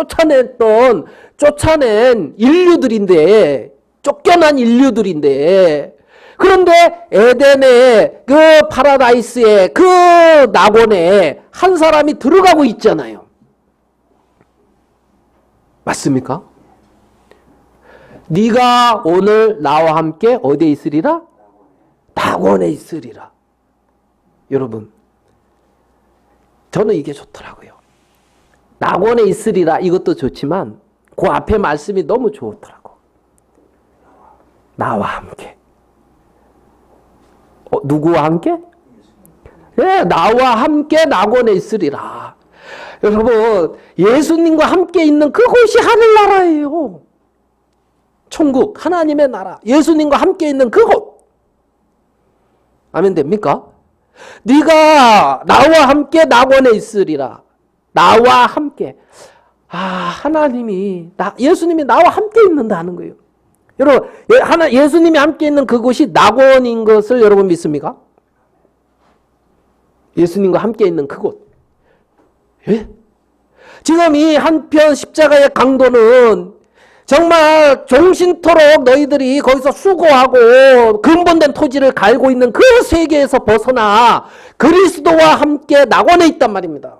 쫓아낸 인류들인데, 쫓겨난 인류들인데, 그런데 에덴의 그 파라다이스의 그 낙원에 한 사람이 들어가고 있잖아요. 맞습니까? 네가 오늘 나와 함께 어디에 있으리라? 낙원에 있으리라. 여러분, 저는 이게 좋더라고요. 낙원에 있으리라 이것도 좋지만 그 앞에 말씀이 너무 좋더라고. 나와 함께. 누구와 함께? 예, 나와 함께 낙원에 있으리라. 여러분, 예수님과 함께 있는 그곳이 하늘나라예요. 천국, 하나님의 나라, 예수님과 함께 있는 그곳. 아멘 됩니까? 네가 나와 함께 낙원에 있으리라. 나와 함께. 하나님이, 예수님이 나와 함께 있는다는 거예요. 여러분, 예수님이 함께 있는 그곳이 낙원인 것을 여러분 믿습니까? 예수님과 함께 있는 그곳. 예? 지금 이 한편 십자가의 강도는 정말 종신토록 너희들이 거기서 수고하고 근본된 토지를 갈고 있는 그 세계에서 벗어나 그리스도와 함께 낙원에 있단 말입니다.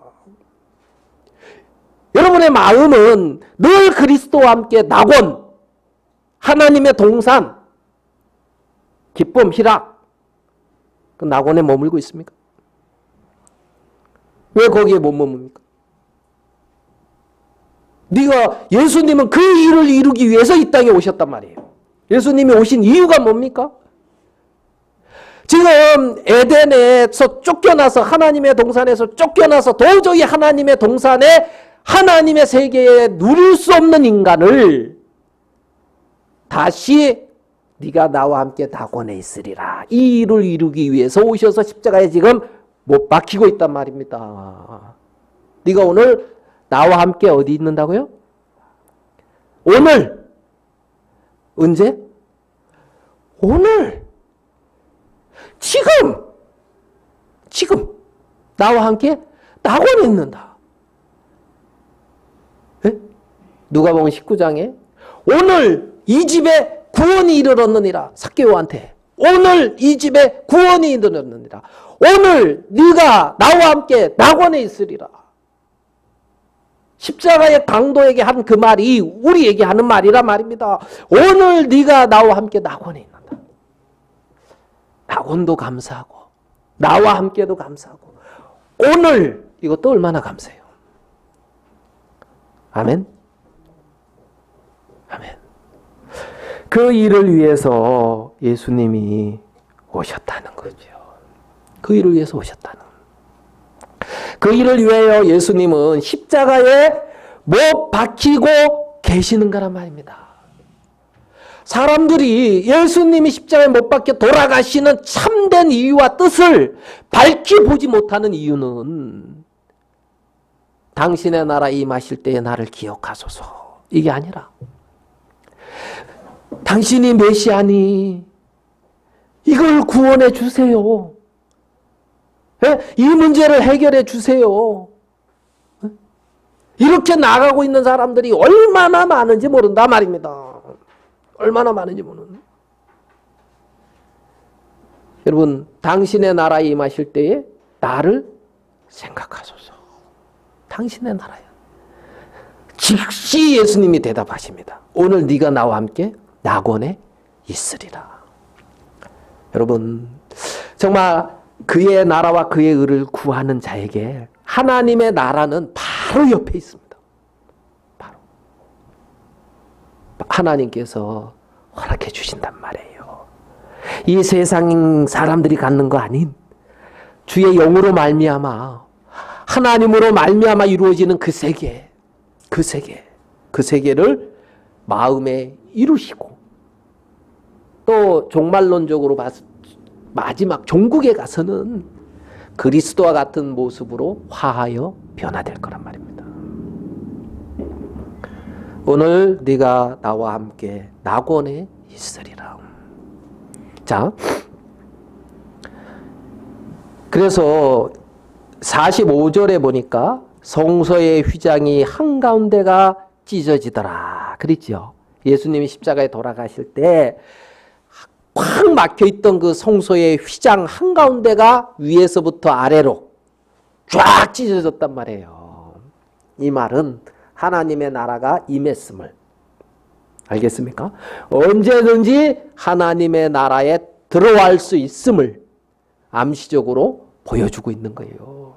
여러분의 마음은 늘 그리스도와 함께 낙원, 하나님의 동산, 기쁨, 희락, 그 낙원에 머물고 있습니까? 왜 거기에 못 머뭅니까? 네가 예수님은 그 일을 이루기 위해서 이 땅에 오셨단 말이에요. 예수님이 오신 이유가 뭡니까? 지금 에덴에서 쫓겨나서 하나님의 동산에서 쫓겨나서 도저히 하나님의 동산에 하나님의 세계에 누릴 수 없는 인간을 다시 네가 나와 함께 낙원에 있으리라. 이 일을 이루기 위해서 오셔서 십자가에 지금 못 박히고 있단 말입니다. 네가 오늘 나와 함께 어디 있는다고요? 오늘. 언제? 오늘. 지금 나와 함께 낙원에 있는다. 네? 누가복음 19장에 오늘 이 집에 구원이 이르렀느니라. 삭개오한테 오늘 이 집에 구원이 이르렀느니라. 오늘 네가 나와 함께 낙원에 있으리라. 십자가의 강도에게 한 그 말이 우리에게 하는 말이란 말입니다. 오늘 네가 나와 함께 낙원에 있는다. 낙원도 감사하고 나와 함께도 감사하고 오늘 이것도 얼마나 감사해요. 아멘. 아멘. 그 일을 위해서 예수님이 오셨다는 거죠. 그 일을 위해서 오셨다는. 그 일을 위하여 예수님은 십자가에 못 박히고 계시는 거란 말입니다. 사람들이 예수님이 십자가에 못 박혀 돌아가시는 참된 이유와 뜻을 밝히 보지 못하는 이유는 당신의 나라 임하실 때에 나를 기억하소서. 이게 아니라 당신이 메시아니 이걸 구원해 주세요. 이 문제를 해결해 주세요. 이렇게 나가고 있는 사람들이 얼마나 많은지 모른다 말입니다. 얼마나 많은지 모르는. 여러분, 당신의 나라에 임하실 때에 나를 생각하소서. 당신의 나라에. 즉시 예수님이 대답하십니다. 오늘 네가 나와 함께 낙원에 있으리라. 여러분, 정말 그의 나라와 그의 의를 구하는 자에게 하나님의 나라는 바로 옆에 있습니다. 바로. 하나님께서 허락해 주신단 말이에요. 이 세상 사람들이 갖는 거 아닌 주의 영으로 말미암아 하나님으로 말미암아 이루어지는 그 세계를 마음에 이루시고 또 종말론적으로 봐서 마지막 종국에 가서는 그리스도와 같은 모습으로 화하여 변화될 거란 말입니다. 오늘 네가 나와 함께 낙원에 있으리라. 자, 그래서 45절에 보니까 성소의 휘장이 한가운데가 찢어지더라 그랬죠. 예수님이 십자가에 돌아가실 때 꽉 막혀있던 그 성소의 휘장 한가운데가 위에서부터 아래로 쫙 찢어졌단 말이에요. 이 말은 하나님의 나라가 임했음을, 알겠습니까? 언제든지 하나님의 나라에 들어갈 수 있음을 암시적으로 보여주고 있는 거예요.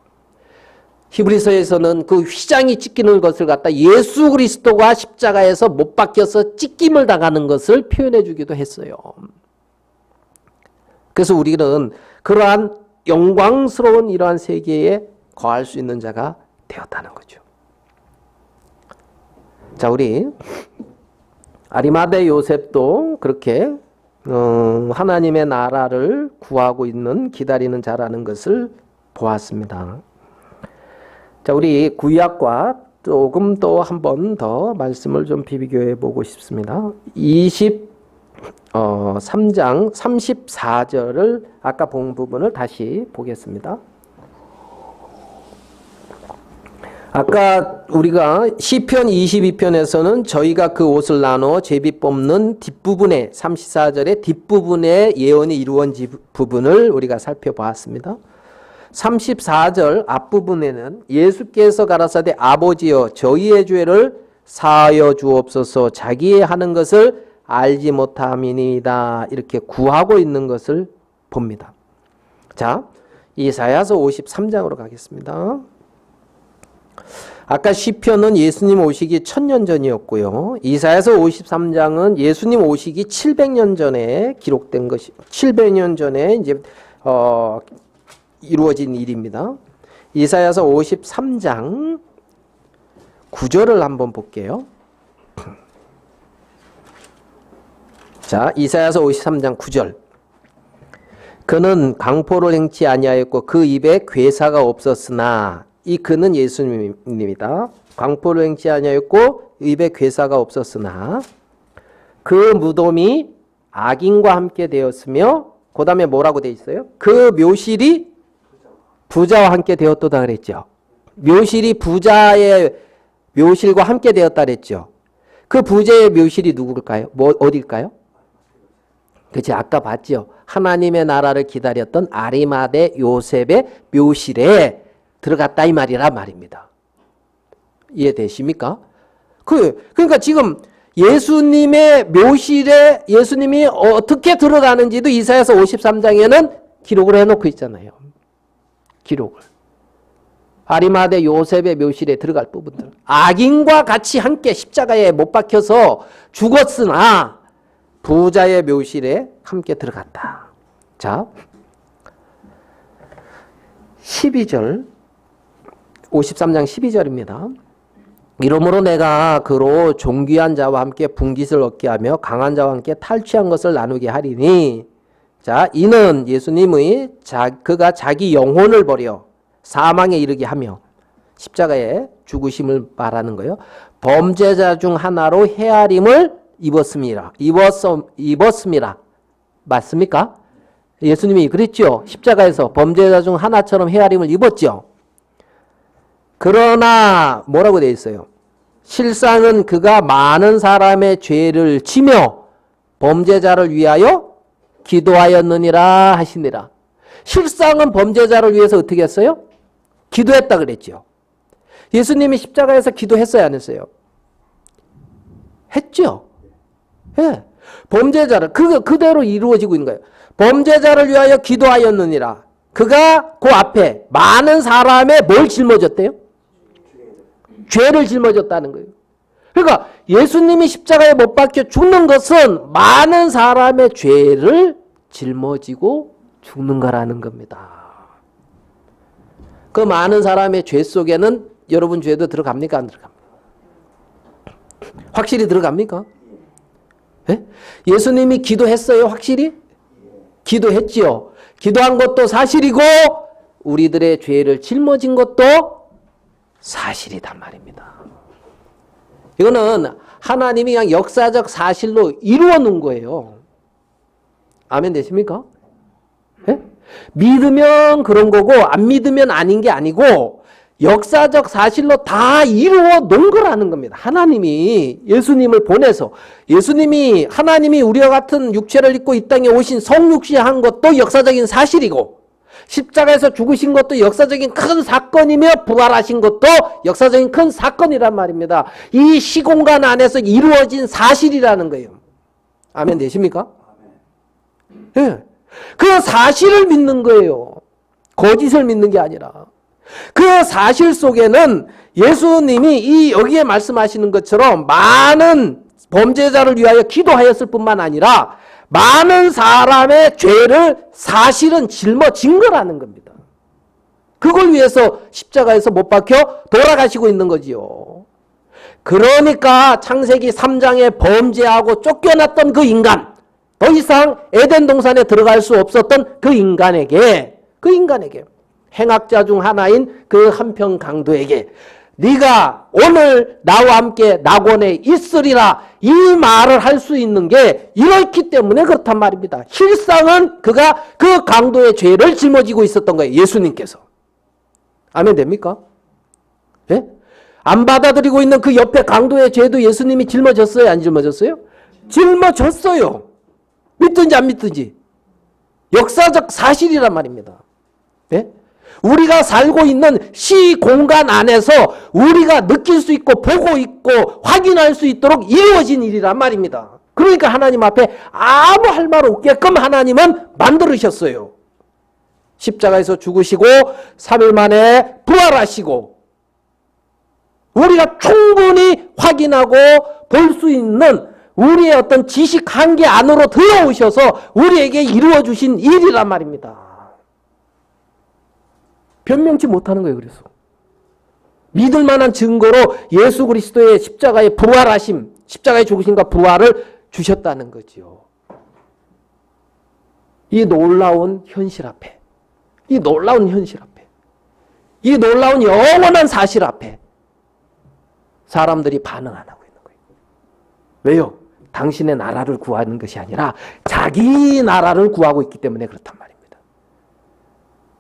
히브리서에서는 그 휘장이 찢기는 것을 갖다 예수 그리스도가 십자가에서 못 박혀서 찢김을 당하는 것을 표현해 주기도 했어요. 그래서 우리는 그러한 영광스러운 이러한 세계에 거할 수 있는 자가 되었다는 거죠. 자, 우리 아리마대 요셉도 그렇게 하나님의 나라를 구하고 있는 기다리는 자라는 것을 보았습니다. 자, 우리 구약과 조금 또 한 번 더 말씀을 좀 비교해 보고 싶습니다. 3장 34절을 아까 본 부분을 다시 보겠습니다. 아까 우리가 시편 22편에서는 저희가 그 옷을 나누어 제비 뽑는 뒷부분에 34절의 뒷부분에 예언이 이루어진 부분을 우리가 살펴보았습니다. 34절 앞부분에는 예수께서 가라사대 아버지여 저희의 죄를 사하여 주옵소서 자기의 하는 것을 알지 못함이니이다. 이렇게 구하고 있는 것을 봅니다. 자, 이사야서 53장으로 가겠습니다. 아까 시편은 예수님 오시기 1000년 전이었고요. 이사야서 53장은 예수님 오시기 700년 전에 기록된 것이 700년 전에 이제 이루어진 일입니다. 이사야서 53장 9절을 한번 볼게요. 자, 이사야서 53장 9절. 그는 강포를 행치 아니하였고 그 입에 괴사가 없었으나, 이 그는 예수님입니다. 강포를 행치 아니하였고 입에 괴사가 없었으나 그 무덤이 악인과 함께 되었으며, 그 다음에 뭐라고 되어 있어요? 그 묘실이 부자와 함께 되었도다 그랬죠. 묘실이 부자의 묘실과 함께 되었다 그랬죠. 그 부자의 묘실이 누굴까요? 어딜까요? 그치, 아까 봤죠. 하나님의 나라를 기다렸던 아리마대 요셉의 묘실에 들어갔다 이 말이란 말입니다. 이해되십니까? 그러니까 지금 예수님의 묘실에 예수님이 어떻게 들어가는지도 이사야서 53장에는 기록을 해놓고 있잖아요. 기록을. 아리마대 요셉의 묘실에 들어갈 부분들. 악인과 같이 함께 십자가에 못 박혀서 죽었으나 부자의 묘실에 함께 들어갔다. 자, 12절, 53장 12절입니다. 이러므로 내가 그로 존귀한 자와 함께 분깃을 얻게 하며 강한 자와 함께 탈취한 것을 나누게 하리니, 자, 이는 예수님의 그가 자기 영혼을 버려 사망에 이르게 하며 십자가에 죽으심을 말하는 거예요. 범죄자 중 하나로 헤아림을 입었습니다. 맞습니까? 예수님이 그랬죠. 십자가에서 범죄자 중 하나처럼 헤아림을 입었죠. 그러나 뭐라고 되어 있어요? 실상은 그가 많은 사람의 죄를 지며 범죄자를 위하여 기도하였느니라 하시니라. 실상은 범죄자를 위해서 어떻게 했어요? 기도했다 그랬죠. 예수님이 십자가에서 기도했어요, 안 했어요? 했죠. 예. 범죄자를 그대로 이루어지고 있는 거예요. 범죄자를 위하여 기도하였느니라. 그가 그 앞에 많은 사람의 뭘 짊어졌대요? 죄를 짊어졌다는 거예요. 그러니까 예수님이 십자가에 못 박혀 죽는 것은 많은 사람의 죄를 짊어지고 죽는 거라는 겁니다. 그 많은 사람의 죄 속에는 여러분 죄도 들어갑니까? 안 들어갑니까? 확실히 들어갑니까? 예? 예수님이 기도했어요? 확실히? 기도했지요. 기도한 것도 사실이고 우리들의 죄를 짊어진 것도 사실이단 말입니다. 이거는 하나님이 그냥 역사적 사실로 이루어 놓은 거예요. 아멘 되십니까? 예? 믿으면 그런 거고 안 믿으면 아닌 게 아니고 역사적 사실로 다 이루어 놓은 거라는 겁니다. 하나님이 예수님을 보내서 하나님이 우리와 같은 육체를 입고 이 땅에 오신 성육신한 것도 역사적인 사실이고 십자가에서 죽으신 것도 역사적인 큰 사건이며 부활하신 것도 역사적인 큰 사건이란 말입니다. 이 시공간 안에서 이루어진 사실이라는 거예요. 아멘 되십니까? 예. 그 사실을 믿는 거예요. 거짓을 믿는 게 아니라. 그 사실 속에는 예수님이 여기에 말씀하시는 것처럼 많은 범죄자를 위하여 기도하였을 뿐만 아니라 많은 사람의 죄를 사실은 짊어진 거라는 겁니다. 그걸 위해서 십자가에서 못 박혀 돌아가시고 있는 거지요. 그러니까 창세기 3장에 범죄하고 쫓겨났던 그 인간, 더 이상 에덴 동산에 들어갈 수 없었던 그 인간에게 행악자 중 하나인 그 한평 강도에게 네가 오늘 나와 함께 낙원에 있으리라 이 말을 할 수 있는 게 이렇기 때문에 그렇단 말입니다. 실상은 그가 그 강도의 죄를 짊어지고 있었던 거예요. 예수님께서. 아멘 됩니까? 예? 안 받아들이고 있는 그 옆에 강도의 죄도 예수님이 짊어졌어요? 안 짊어졌어요? 짊어졌어요. 믿든지 안 믿든지. 역사적 사실이란 말입니다. 예? 우리가 살고 있는 시공간 안에서 우리가 느낄 수 있고 보고 있고 확인할 수 있도록 이루어진 일이란 말입니다. 그러니까 하나님 앞에 아무 할 말 없게끔 하나님은 만들으셨어요. 십자가에서 죽으시고 3일 만에 부활하시고 우리가 충분히 확인하고 볼 수 있는 우리의 어떤 지식 한계 안으로 들어오셔서 우리에게 이루어 주신 일이란 말입니다. 변명치 못하는 거예요. 그래서 믿을 만한 증거로 예수 그리스도의 십자가의 부활하심, 십자가의 죽으심과 부활을 주셨다는 거지요. 이 놀라운 현실 앞에, 이 놀라운 현실 앞에, 이 놀라운 영원한 사실 앞에 사람들이 반응 안 하고 있는 거예요. 왜요? 당신의 나라를 구하는 것이 아니라 자기 나라를 구하고 있기 때문에 그렇단 말입니다.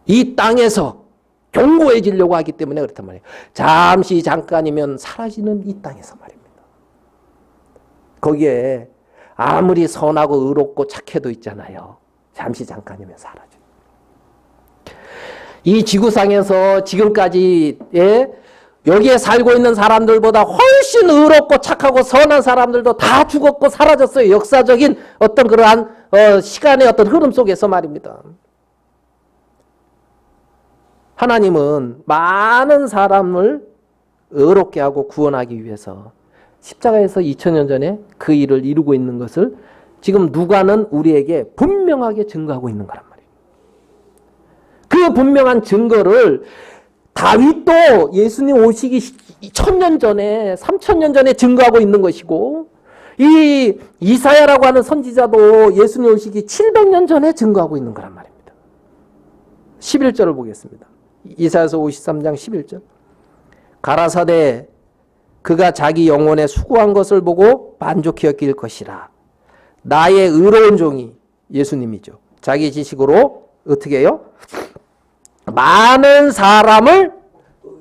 이 땅에서 견고해지려고 하기 때문에 그렇단 말이에요. 잠시 잠깐이면 사라지는 이 땅에서 말입니다. 거기에 아무리 선하고 의롭고 착해도 있잖아요. 잠시 잠깐이면 사라져요. 이 지구상에서 지금까지 여기에 살고 있는 사람들보다 훨씬 의롭고 착하고 선한 사람들도 다 죽었고 사라졌어요. 역사적인 어떤 그러한 시간의 어떤 흐름 속에서 말입니다. 하나님은 많은 사람을 의롭게 하고 구원하기 위해서 십자가에서 2000년 전에 그 일을 이루고 있는 것을 지금 누가는 우리에게 분명하게 증거하고 있는 거란 말이에요. 그 분명한 증거를 다윗도 예수님 오시기 1000년 전에 3000년 전에 증거하고 있는 것이고 이 이사야라고 하는 선지자도 예수님 오시기 700년 전에 증거하고 있는 거란 말입니다. 11절을 보겠습니다. 이사야서 53장 11절. 가라사대 그가 자기 영혼에 수고한 것을 보고 만족히 여길 것이라. 나의 의로운 종이 예수님이죠. 자기 지식으로 어떻게 해요? 많은 사람을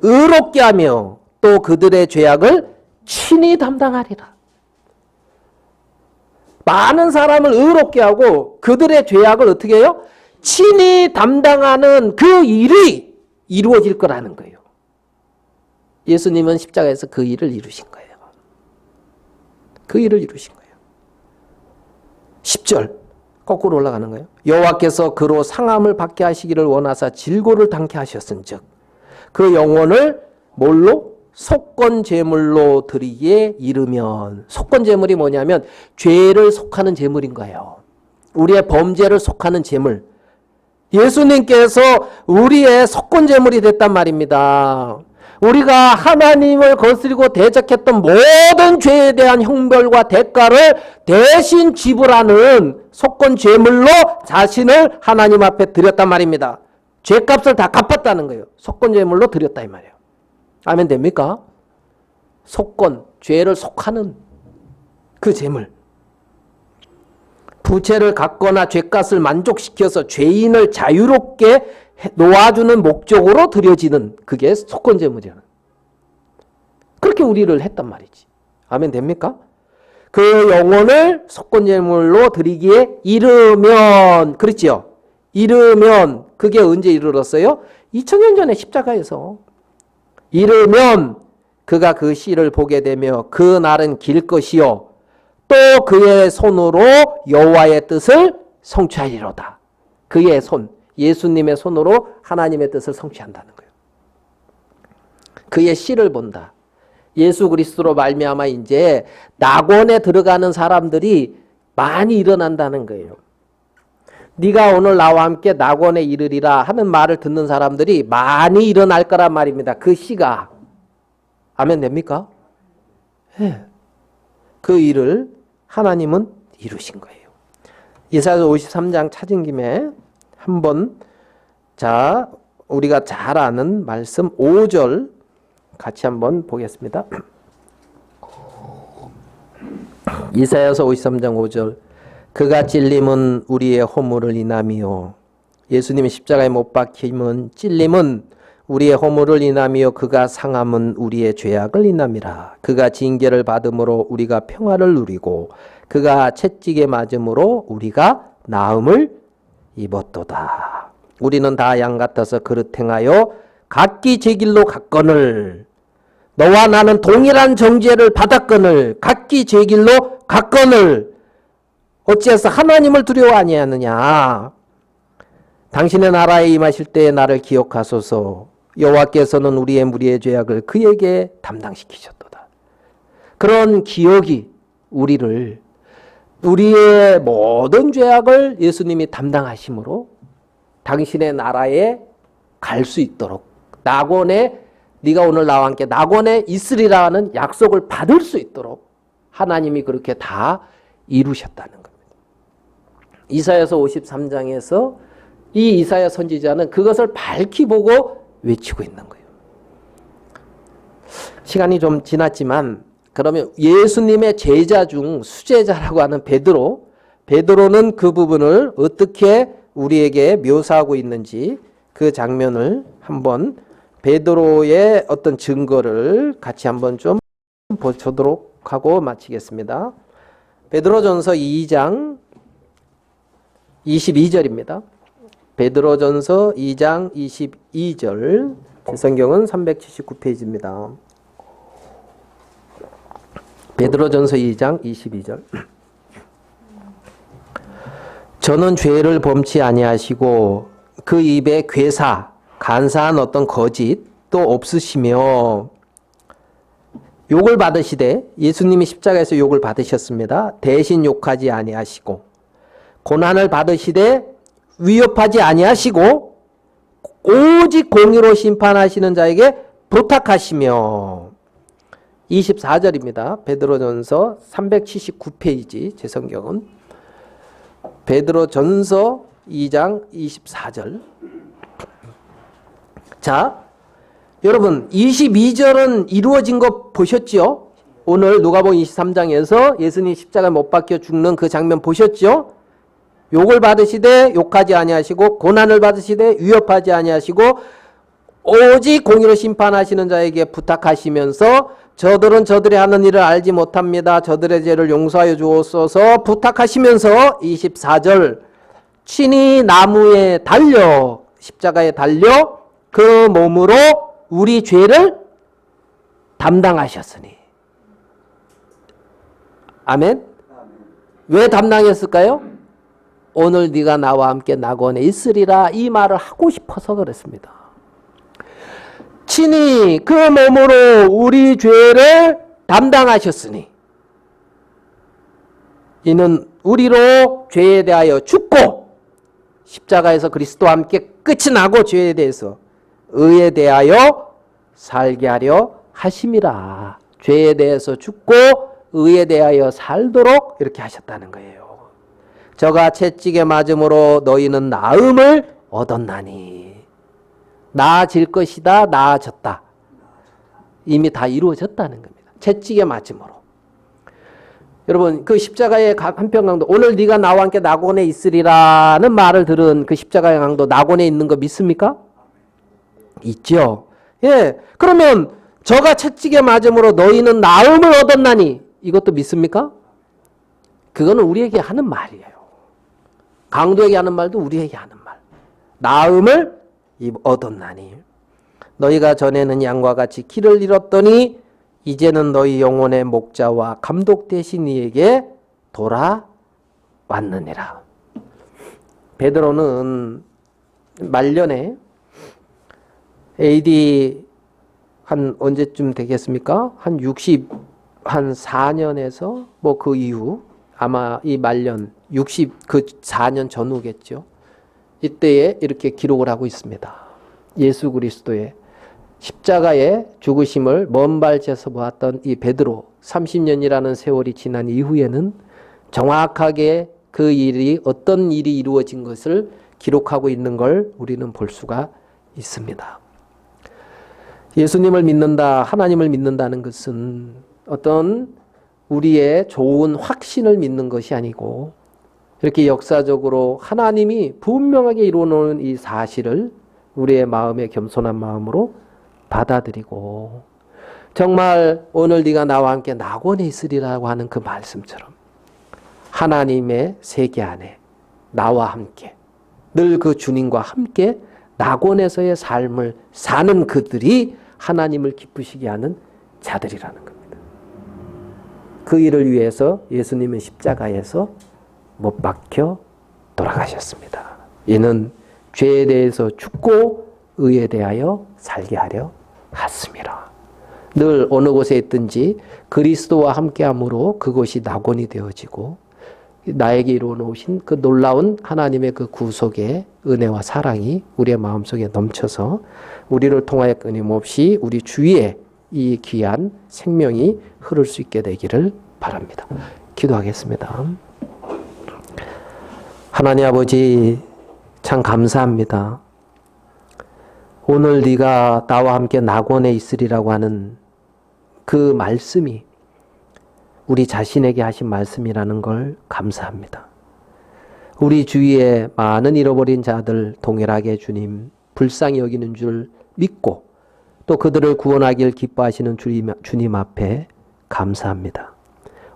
의롭게 하며 또 그들의 죄악을 친히 담당하리라. 많은 사람을 의롭게 하고 그들의 죄악을 어떻게 해요? 친히 담당하는 그 일이 이루어질 거라는 거예요. 예수님은 십자가에서 그 일을 이루신 거예요. 그 일을 이루신 거예요. 10절 거꾸로 올라가는 거예요. 여호와께서 그로 상함을 받게 하시기를 원하사 질고를 당케 하셨은즉 그 영혼을 뭘로? 속건제물로 드리기에 이르면. 속건제물이 뭐냐면 죄를 속하는 제물인 거예요. 우리의 범죄를 속하는 제물. 예수님께서 우리의 속건제물이 됐단 말입니다. 우리가 하나님을 거스리고 대적했던 모든 죄에 대한 형벌과 대가를 대신 지불하는 속건제물로 자신을 하나님 앞에 드렸단 말입니다. 죄값을 다 갚았다는 거예요. 속건제물로 드렸다 이 말이에요. 아멘 됩니까? 속건, 죄를 속하는 그 제물. 부채를 갚거나 죄값을 만족시켜서 죄인을 자유롭게 놓아주는 목적으로 드려지는 그게 속건제물이야. 그렇게 우리를 했단 말이지. 아멘 됩니까? 그 영혼을 속건제물로 드리기에 이르면, 그렇지요? 이르면 그게 언제 이르렀어요? 2000년 전에 십자가에서. 이르면 그가 그 씨를 보게 되며 그 날은 길 것이요 또 그의 손으로 여호와의 뜻을 성취하리로다. 그의 손, 예수님의 손으로 하나님의 뜻을 성취한다는 거예요. 그의 씨를 본다. 예수 그리스도로 말미암아 이제 낙원에 들어가는 사람들이 많이 일어난다는 거예요. 네가 오늘 나와 함께 낙원에 이르리라 하는 말을 듣는 사람들이 많이 일어날 거란 말입니다. 그 씨가. 아멘 됩니까? 네. 그 일을 하나님은 이루신 거예요. 이사야서 53장 찾은 김에 한번 자 우리가 잘 아는 말씀 5절 같이 한번 보겠습니다. 이사야서 53장 5절 그가 찔림은 우리의 허물을 인함이요 예수님이 십자가에 못 박힘은 찔림은 우리의 허물을 인함이요 그가 상함은 우리의 죄악을 인함이라. 그가 징계를 받음으로 우리가 평화를 누리고 그가 채찍에 맞음으로 우리가 나음을 입었도다. 우리는 다 양 같아서 그릇 행하여 각기 제 길로 갔거늘 너와 나는 동일한 정죄를 받았거늘 각기 제 길로 갔거늘 어찌해서 하나님을 두려워 아니하느냐. 당신의 나라에 임하실 때에 나를 기억하소서. 여호와께서는 우리의 무리의 죄악을 그에게 담당시키셨도다. 그런 기억이 우리의 모든 죄악을 예수님이 담당하심으로 당신의 나라에 갈 수 있도록 낙원에 네가 오늘 나와 함께 낙원에 있으리라는 약속을 받을 수 있도록 하나님이 그렇게 다 이루셨다는 겁니다. 이사야서 53장에서 이 이사야 선지자는 그것을 밝히 보고 외치고 있는 거예요. 시간이 좀 지났지만 그러면 예수님의 제자 중 수제자라고 하는 베드로는 그 부분을 어떻게 우리에게 묘사하고 있는지 그 장면을 한번 베드로의 어떤 증거를 같이 한번 좀 보도록 하고 마치겠습니다. 베드로전서 2장 22절입니다. 베드로전서 2장 22절, 제 성경은 379페이지입니다. 베드로전서 2장 22절. 저는 죄를 범치 아니하시고 그 입에 괴사, 간사한 어떤 거짓도 없으시며 욕을 받으시되 예수님이 십자가에서 욕을 받으셨습니다. 대신 욕하지 아니하시고 고난을 받으시되 위협하지 아니하시고 오직 공의로 심판하시는 자에게 부탁하시며 24절입니다. 베드로전서 379페이지 제 성경은 베드로전서 2장 24절. 자, 여러분 22절은 이루어진 거 보셨죠? 오늘 누가복음 23장에서 예수님 십자가에 못 박혀 죽는 그 장면 보셨죠? 욕을 받으시되 욕하지 아니하시고 고난을 받으시되 위협하지 아니하시고 오직 공의로 심판하시는 자에게 부탁하시면서 저들은 저들이 하는 일을 알지 못합니다. 저들의 죄를 용서하여 주옵소서 부탁하시면서 24절 친히 나무에 달려 십자가에 달려 그 몸으로 우리 죄를 담당하셨으니. 아멘. 왜 담당했을까요? 오늘 네가 나와 함께 낙원에 있으리라 이 말을 하고 싶어서 그랬습니다. 친히 그 몸으로 우리 죄를 담당하셨으니 이는 우리로 죄에 대하여 죽고 십자가에서 그리스도와 함께 끝이 나고 죄에 대해서 의에 대하여 살게 하려 하심이라. 죄에 대해서 죽고 의에 대하여 살도록 이렇게 하셨다는 거예요. 저가 채찍에 맞음으로 너희는 나음을 얻었나니. 나아질 것이다. 나아졌다. 이미 다 이루어졌다는 겁니다. 채찍에 맞음으로. 여러분 그 십자가의 한평강도 오늘 네가 나와 함께 낙원에 있으리라는 말을 들은 그 십자가의 강도 낙원에 있는 거 믿습니까? 있죠. 예. 그러면 저가 채찍에 맞음으로 너희는 나음을 얻었나니 이것도 믿습니까? 그거는 우리에게 하는 말이에요. 강도에게 하는 말도 우리에게 하는 말. 나음을 얻었나니 너희가 전에는 양과 같이 길을 잃었더니 이제는 너희 영혼의 목자와 감독 되신 이에게 돌아왔느니라. 베드로는 말년에 AD 한 언제쯤 되겠습니까? 한 4년에서 뭐 그 이후 아마 이 말년 4년 전후겠죠. 이때에 이렇게 기록을 하고 있습니다. 예수 그리스도의 십자가의 죽으심을 먼 발치에서 보았던 이 베드로 30년이라는 세월이 지난 이후에는 정확하게 그 일이 어떤 일이 이루어진 것을 기록하고 있는 걸 우리는 볼 수가 있습니다. 예수님을 믿는다, 하나님을 믿는다는 것은 어떤 우리의 좋은 확신을 믿는 것이 아니고 이렇게 역사적으로 하나님이 분명하게 이루어놓은 이 사실을 우리의 마음에 겸손한 마음으로 받아들이고 정말 오늘 네가 나와 함께 낙원에 있으리라고 하는 그 말씀처럼 하나님의 세계 안에 나와 함께 늘 그 주님과 함께 낙원에서의 삶을 사는 그들이 하나님을 기쁘시게 하는 자들이라는 겁니다. 그 일을 위해서 예수님은 십자가에서 못 박혀 돌아가셨습니다. 이는 죄에 대해서 죽고 의에 대하여 살게 하려 하심이라. 늘 어느 곳에 있든지 그리스도와 함께함으로 그것이 낙원이 되어지고 나에게 이루어 놓으신 그 놀라운 하나님의 그 구속의 은혜와 사랑이 우리의 마음속에 넘쳐서 우리를 통하여 끊임없이 우리 주위에 이 귀한 생명이 흐를 수 있게 되기를 바랍니다. 기도하겠습니다. 하나님 아버지, 참 감사합니다. 오늘 네가 나와 함께 낙원에 있으리라고 하는 그 말씀이 우리 자신에게 하신 말씀이라는 걸 감사합니다. 우리 주위에 많은 잃어버린 자들 동일하게 주님 불쌍히 여기는 줄 믿고 또 그들을 구원하길 기뻐하시는 주님 앞에 감사합니다.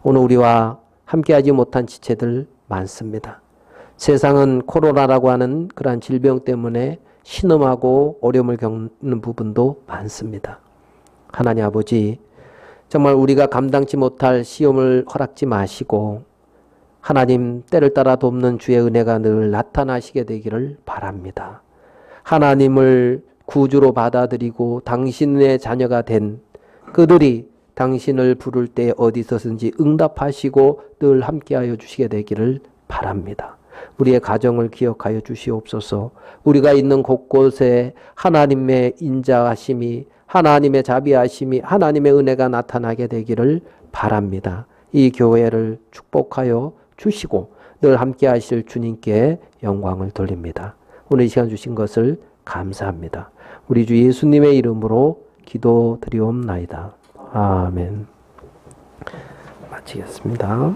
오늘 우리와 함께하지 못한 지체들 많습니다. 세상은 코로나라고 하는 그러한 질병 때문에 신음하고 어려움을 겪는 부분도 많습니다. 하나님 아버지, 정말 우리가 감당치 못할 시험을 허락지 마시고 하나님 때를 따라 돕는 주의 은혜가 늘 나타나시게 되기를 바랍니다. 하나님을 구주로 받아들이고 당신의 자녀가 된 그들이 당신을 부를 때 어디서든지 응답하시고 늘 함께하여 주시게 되기를 바랍니다. 우리의 가정을 기억하여 주시옵소서. 우리가 있는 곳곳에 하나님의 인자하심이, 하나님의 자비하심이, 하나님의 은혜가 나타나게 되기를 바랍니다. 이 교회를 축복하여 주시고 늘 함께 하실 주님께 영광을 돌립니다. 오늘 이 시간 주신 것을 감사합니다. 우리 주 예수님의 이름으로 기도드리옵나이다. 아멘. 마치겠습니다.